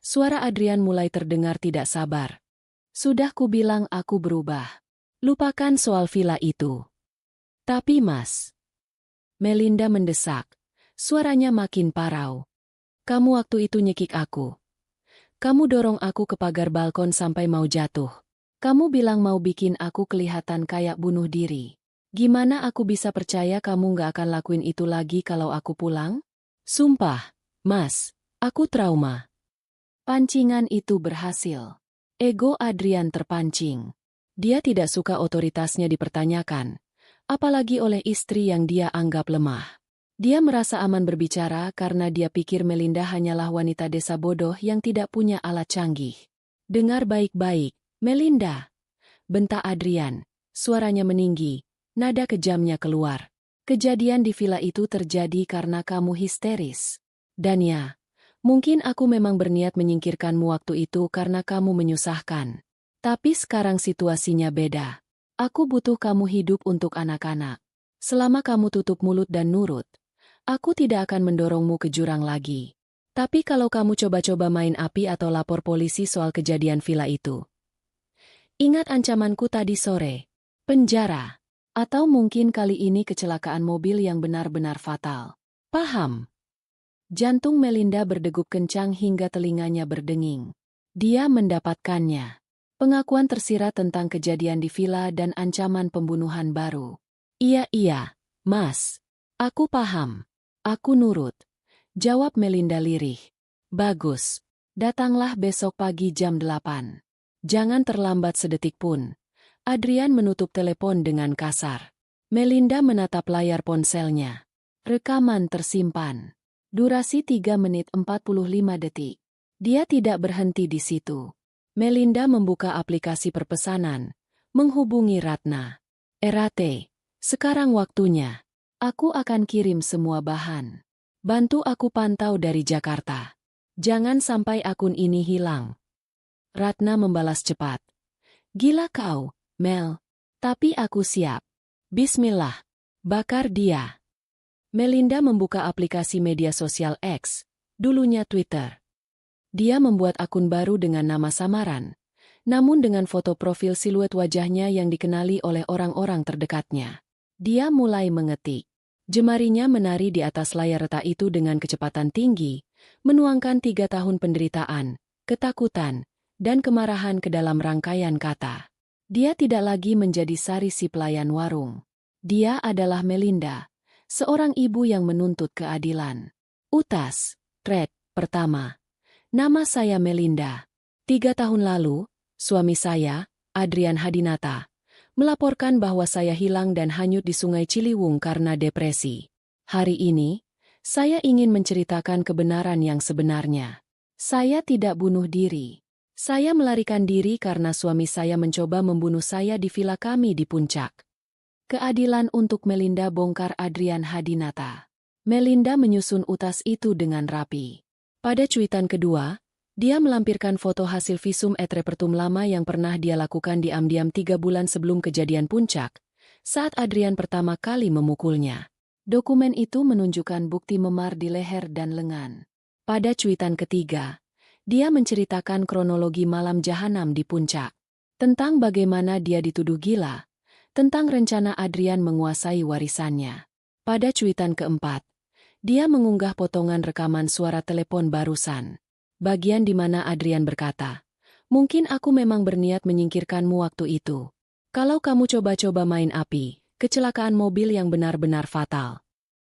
Suara Adrian mulai terdengar tidak sabar. "Sudah kubilang aku berubah. Lupakan soal villa itu." "Tapi Mas," Melinda mendesak. Suaranya makin parau. "Kamu waktu itu nyekik aku. Kamu dorong aku ke pagar balkon sampai mau jatuh. Kamu bilang mau bikin aku kelihatan kayak bunuh diri. Gimana aku bisa percaya kamu gak akan lakuin itu lagi kalau aku pulang? Sumpah, Mas, aku trauma." Pancingan itu berhasil. Ego Adrian terpancing. Dia tidak suka otoritasnya dipertanyakan, apalagi oleh istri yang dia anggap lemah. Dia merasa aman berbicara karena dia pikir Melinda hanyalah wanita desa bodoh yang tidak punya alat canggih. "Dengar baik-baik, Melinda," bentak Adrian. Suaranya meninggi, nada kejamnya keluar. "Kejadian di villa itu terjadi karena kamu histeris. Dan ya, mungkin aku memang berniat menyingkirkanmu waktu itu karena kamu menyusahkan. Tapi sekarang situasinya beda. Aku butuh kamu hidup untuk anak-anak. Selama kamu tutup mulut dan nurut, aku tidak akan mendorongmu ke jurang lagi. Tapi kalau kamu coba-coba main api atau lapor polisi soal kejadian villa itu, ingat ancamanku tadi sore. Penjara. Atau mungkin kali ini kecelakaan mobil yang benar-benar fatal. Paham?" Jantung Melinda berdegup kencang hingga telinganya berdenging. Dia mendapatkannya. Pengakuan tersirat tentang kejadian di villa dan ancaman pembunuhan baru. Iya, Mas. Aku paham. Aku nurut," jawab Melinda lirih. "Bagus. Datanglah besok pagi jam 8. Jangan terlambat sedetik pun." Adrian menutup telepon dengan kasar. Melinda menatap layar ponselnya. Rekaman tersimpan. Durasi 3 menit 45 detik. Dia tidak berhenti di situ. Melinda membuka aplikasi perpesanan, menghubungi Ratna. "Erate, sekarang waktunya. Aku akan kirim semua bahan. Bantu aku pantau dari Jakarta. Jangan sampai akun ini hilang." Ratna membalas cepat. "Gila kau, Mel, tapi aku siap. Bismillah, bakar dia. Melinda membuka aplikasi media sosial X, dulunya Twitter. Dia membuat akun baru dengan nama samaran, namun dengan foto profil siluet wajahnya yang dikenali oleh orang-orang terdekatnya. Dia mulai mengetik. Jemarinya menari di atas layar retak itu dengan kecepatan tinggi, menuangkan 3 tahun penderitaan, ketakutan, dan kemarahan ke dalam rangkaian kata. Dia tidak lagi menjadi Sari si pelayan warung. Dia adalah Melinda, seorang ibu yang menuntut keadilan. Utas, thread pertama. Nama saya Melinda. 3 tahun lalu, suami saya, Adrian Hadinata, melaporkan bahwa saya hilang dan hanyut di Sungai Ciliwung karena depresi. Hari ini, saya ingin menceritakan kebenaran yang sebenarnya. Saya tidak bunuh diri. Saya melarikan diri karena suami saya mencoba membunuh saya di villa kami di Puncak. Keadilan untuk Melinda, bongkar Adrian Hadinata. Melinda menyusun utas itu dengan rapi. Pada cuitan kedua, dia melampirkan foto hasil visum et repertum lama yang pernah dia lakukan diam-diam 3 bulan sebelum kejadian Puncak, saat Adrian pertama kali memukulnya. Dokumen itu menunjukkan bukti memar di leher dan lengan. Pada cuitan ketiga, dia menceritakan kronologi malam jahanam di Puncak, tentang bagaimana dia dituduh gila, tentang rencana Adrian menguasai warisannya. Pada cuitan keempat, dia mengunggah potongan rekaman suara telepon barusan. Bagian di mana Adrian berkata, "Mungkin aku memang berniat menyingkirkanmu waktu itu. Kalau kamu coba-coba main api, kecelakaan mobil yang benar-benar fatal."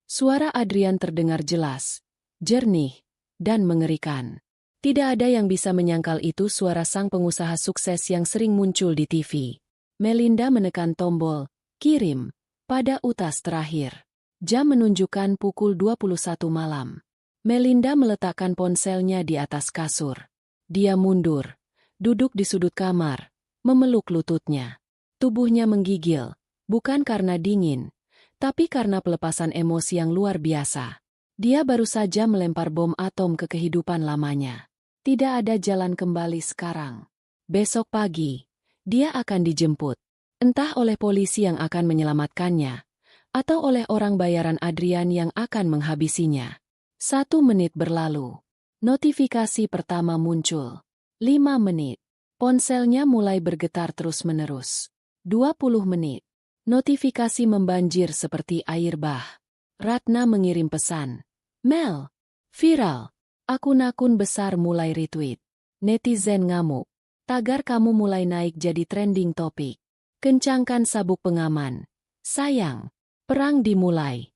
Suara Adrian terdengar jelas, jernih, dan mengerikan. Tidak ada yang bisa menyangkal itu suara sang pengusaha sukses yang sering muncul di TV. Melinda menekan tombol "Kirim" pada utas terakhir. Jam menunjukkan pukul 21 malam. Melinda meletakkan ponselnya di atas kasur. Dia mundur, duduk di sudut kamar, memeluk lututnya. Tubuhnya menggigil, bukan karena dingin, tapi karena pelepasan emosi yang luar biasa. Dia baru saja melempar bom atom ke kehidupan lamanya. Tidak ada jalan kembali sekarang. Besok pagi, dia akan dijemput. Entah oleh polisi yang akan menyelamatkannya, atau oleh orang bayaran Adrian yang akan menghabisinya. 1 menit berlalu. Notifikasi pertama muncul. 5 menit. Ponselnya mulai bergetar terus-menerus. 20 menit. Notifikasi membanjir seperti air bah. Ratna mengirim pesan. "Mel, viral." Akun-akun besar mulai retweet. Netizen ngamuk. Tagar kamu mulai naik jadi trending topik. Kencangkan sabuk pengaman. Sayang, perang dimulai.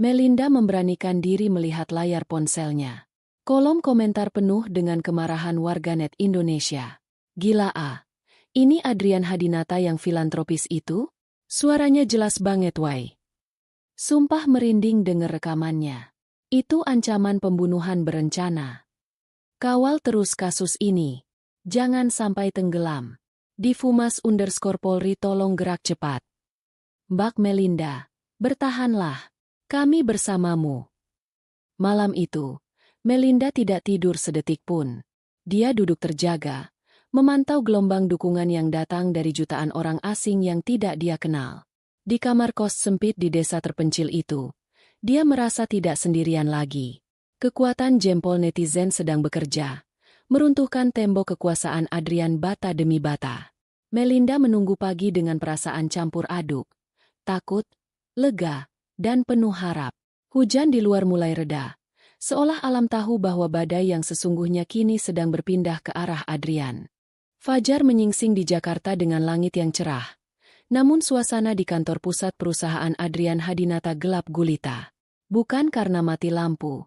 Melinda memberanikan diri melihat layar ponselnya. Kolom komentar penuh dengan kemarahan warganet Indonesia. "Gila ah, ini Adrian Hadinata yang filantropis itu? Suaranya jelas banget wai. Sumpah merinding denger rekamannya. Itu ancaman pembunuhan berencana. Kawal terus kasus ini. Jangan sampai tenggelam. Difumas_Polri tolong gerak cepat. Mbak Melinda, bertahanlah. Kami bersamamu." Malam itu, Melinda tidak tidur sedetik pun. Dia duduk terjaga, memantau gelombang dukungan yang datang dari jutaan orang asing yang tidak dia kenal. Di kamar kos sempit di desa terpencil itu, dia merasa tidak sendirian lagi. Kekuatan jempol netizen sedang bekerja, meruntuhkan tembok kekuasaan Adrian bata demi bata. Melinda menunggu pagi dengan perasaan campur aduk, takut, lega, dan penuh harap. Hujan di luar mulai reda, seolah alam tahu bahwa badai yang sesungguhnya kini sedang berpindah ke arah Adrian. Fajar menyingsing di Jakarta dengan langit yang cerah, namun suasana di kantor pusat perusahaan Adrian Hadinata gelap gulita. Bukan karena mati lampu,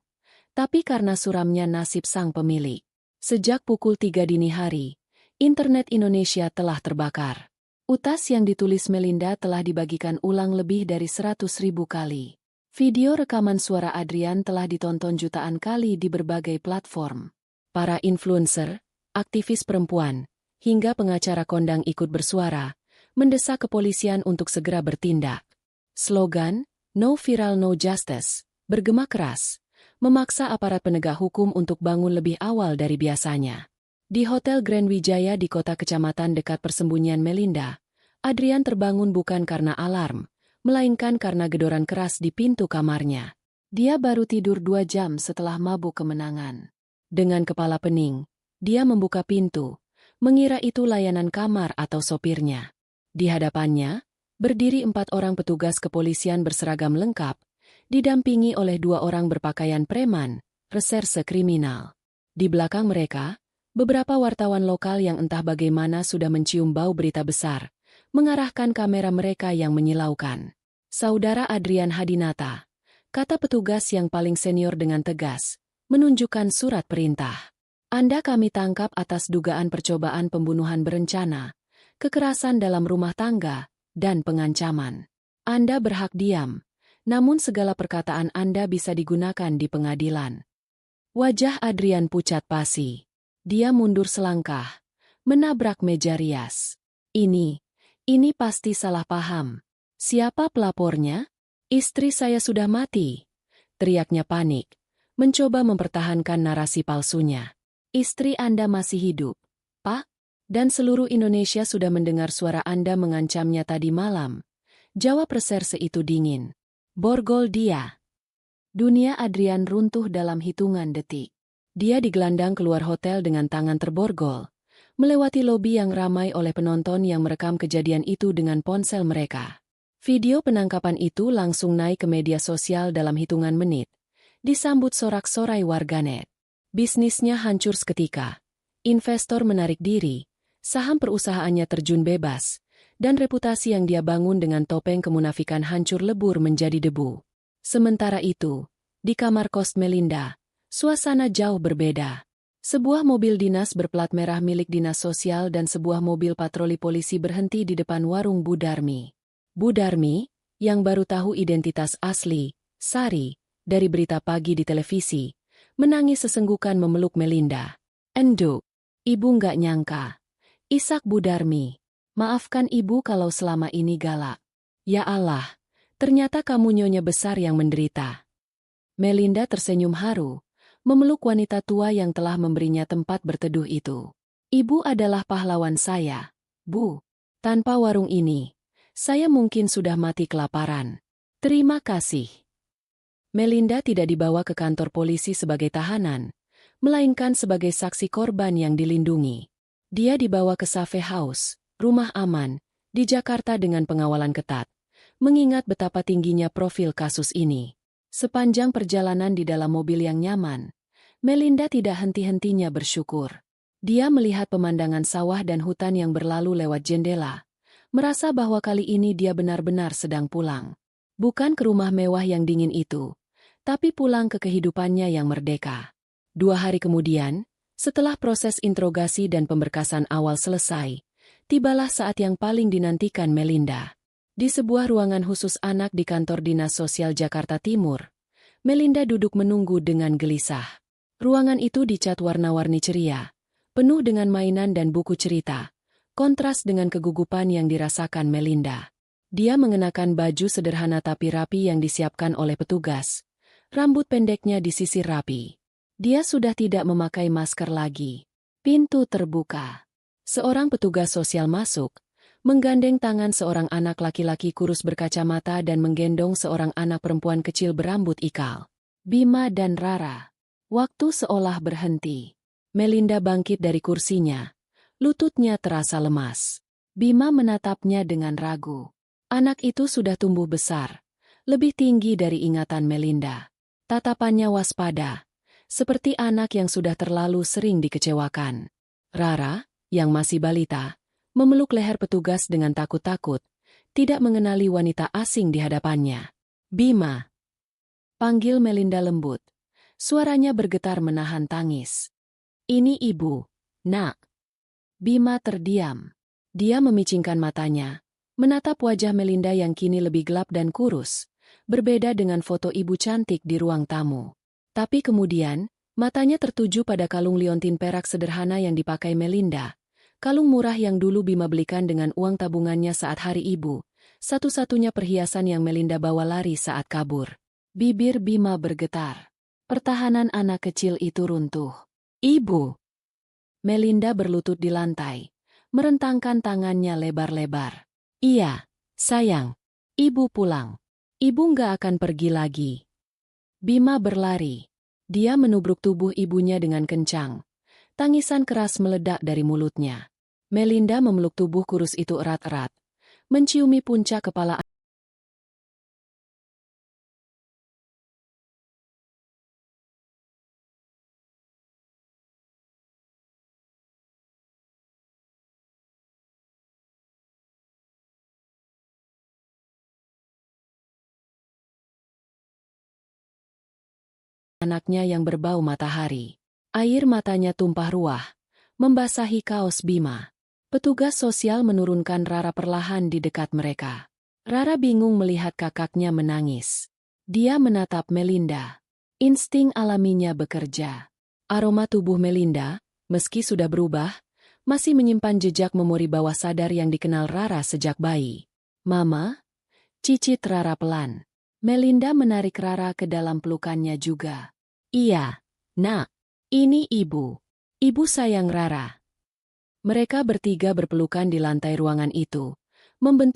tapi karena suramnya nasib sang pemilik. Sejak pukul 3 dini hari, internet Indonesia telah terbakar. Utas yang ditulis Melinda telah dibagikan ulang lebih dari 100.000 kali. Video rekaman suara Adrian telah ditonton jutaan kali di berbagai platform. Para influencer, aktivis perempuan, hingga pengacara kondang ikut bersuara, mendesak kepolisian untuk segera bertindak. Slogan, "No Viral No Justice," bergema keras, memaksa aparat penegak hukum untuk bangun lebih awal dari biasanya. Di Hotel Grand Wijaya di kota kecamatan dekat persembunyian Melinda, Adrian terbangun bukan karena alarm, melainkan karena gedoran keras di pintu kamarnya. Dia baru tidur 2 jam setelah mabuk kemenangan. Dengan kepala pening, dia membuka pintu, mengira itu layanan kamar atau sopirnya. Di hadapannya, berdiri 4 orang petugas kepolisian berseragam lengkap, didampingi oleh 2 orang berpakaian preman, reserse kriminal. Di belakang mereka, beberapa wartawan lokal yang entah bagaimana sudah mencium bau berita besar, mengarahkan kamera mereka yang menyilaukan. Saudara Adrian Hadinata, kata petugas yang paling senior dengan tegas, menunjukkan surat perintah. Anda kami tangkap atas dugaan percobaan pembunuhan berencana, kekerasan dalam rumah tangga, dan pengancaman. Anda berhak diam, namun segala perkataan Anda bisa digunakan di pengadilan. Wajah Adrian pucat pasi. Dia mundur selangkah, menabrak meja rias. Ini pasti salah paham. Siapa pelapornya? Istri saya sudah mati. Teriaknya panik, mencoba mempertahankan narasi palsunya. Istri Anda masih hidup, Pak? Dan seluruh Indonesia sudah mendengar suara Anda mengancamnya tadi malam. Jawab reserse itu dingin. Borgol dia. Dunia Adrian runtuh dalam hitungan detik. Dia digelandang keluar hotel dengan tangan terborgol, melewati lobi yang ramai oleh penonton yang merekam kejadian itu dengan ponsel mereka. Video penangkapan itu langsung naik ke media sosial dalam hitungan menit, disambut sorak-sorai warganet. Bisnisnya hancur seketika. Investor menarik diri, saham perusahaannya terjun bebas, dan reputasi yang dia bangun dengan topeng kemunafikan hancur lebur menjadi debu. Sementara itu, di kamar kos Melinda, suasana jauh berbeda. Sebuah mobil dinas berplat merah milik dinas sosial dan sebuah mobil patroli polisi berhenti di depan warung Bu Darmi. Bu Darmi, yang baru tahu identitas asli, Sari, dari berita pagi di televisi, menangis sesenggukan memeluk Melinda. Enduk, ibu nggak nyangka. Isak Bu Darmi, maafkan ibu kalau selama ini galak. Ya Allah, ternyata kamu nyonya besar yang menderita. Melinda tersenyum haru, memeluk wanita tua yang telah memberinya tempat berteduh itu. Ibu adalah pahlawan saya, Bu. Tanpa warung ini, saya mungkin sudah mati kelaparan. Terima kasih. Melinda tidak dibawa ke kantor polisi sebagai tahanan, melainkan sebagai saksi korban yang dilindungi. Dia dibawa ke Safe House, rumah aman, di Jakarta dengan pengawalan ketat, mengingat betapa tingginya profil kasus ini. Sepanjang perjalanan di dalam mobil yang nyaman, Melinda tidak henti-hentinya bersyukur. Dia melihat pemandangan sawah dan hutan yang berlalu lewat jendela, merasa bahwa kali ini dia benar-benar sedang pulang. Bukan ke rumah mewah yang dingin itu, tapi pulang ke kehidupannya yang merdeka. 2 hari kemudian, setelah proses interogasi dan pemberkasan awal selesai, tibalah saat yang paling dinantikan Melinda. Di sebuah ruangan khusus anak di kantor Dinas Sosial Jakarta Timur, Melinda duduk menunggu dengan gelisah. Ruangan itu dicat warna-warni ceria, penuh dengan mainan dan buku cerita, kontras dengan kegugupan yang dirasakan Melinda. Dia mengenakan baju sederhana tapi rapi yang disiapkan oleh petugas. Rambut pendeknya disisir rapi. Dia sudah tidak memakai masker lagi. Pintu terbuka. Seorang petugas sosial masuk, menggandeng tangan seorang anak laki-laki kurus berkacamata dan menggendong seorang anak perempuan kecil berambut ikal. Bima dan Rara. Waktu seolah berhenti. Melinda bangkit dari kursinya. Lututnya terasa lemas. Bima menatapnya dengan ragu. Anak itu sudah tumbuh besar, lebih tinggi dari ingatan Melinda. Tatapannya waspada, seperti anak yang sudah terlalu sering dikecewakan. Rara, yang masih balita, memeluk leher petugas dengan takut-takut, tidak mengenali wanita asing di hadapannya. Bima. Panggil Melinda lembut. Suaranya bergetar menahan tangis. Ini ibu, nak. Bima terdiam. Dia memicingkan matanya, menatap wajah Melinda yang kini lebih gelap dan kurus, berbeda dengan foto ibu cantik di ruang tamu. Tapi kemudian, matanya tertuju pada kalung liontin perak sederhana yang dipakai Melinda. Kalung murah yang dulu Bima belikan dengan uang tabungannya saat hari ibu, satu-satunya perhiasan yang Melinda bawa lari saat kabur. Bibir Bima bergetar. Pertahanan anak kecil itu runtuh. Ibu! Melinda berlutut di lantai, merentangkan tangannya lebar-lebar. Iya, sayang. Ibu pulang. Ibu nggak akan pergi lagi. Bima berlari. Dia menubruk tubuh ibunya dengan kencang. Tangisan keras meledak dari mulutnya. Melinda memeluk tubuh kurus itu erat-erat. Menciumi puncak kepala anaknya yang berbau matahari. Air matanya tumpah ruah, membasahi kaos Bima. Petugas sosial menurunkan Rara perlahan di dekat mereka. Rara bingung melihat kakaknya menangis. Dia menatap Melinda. Insting alaminya bekerja. Aroma tubuh Melinda, meski sudah berubah, masih menyimpan jejak memori bawah sadar yang dikenal Rara sejak bayi. Mama? Cicit Rara pelan. Melinda menarik Rara ke dalam pelukannya juga. Iya, nak. Ini ibu. Ibu sayang Rara. Mereka bertiga berpelukan di lantai ruangan itu, membentuk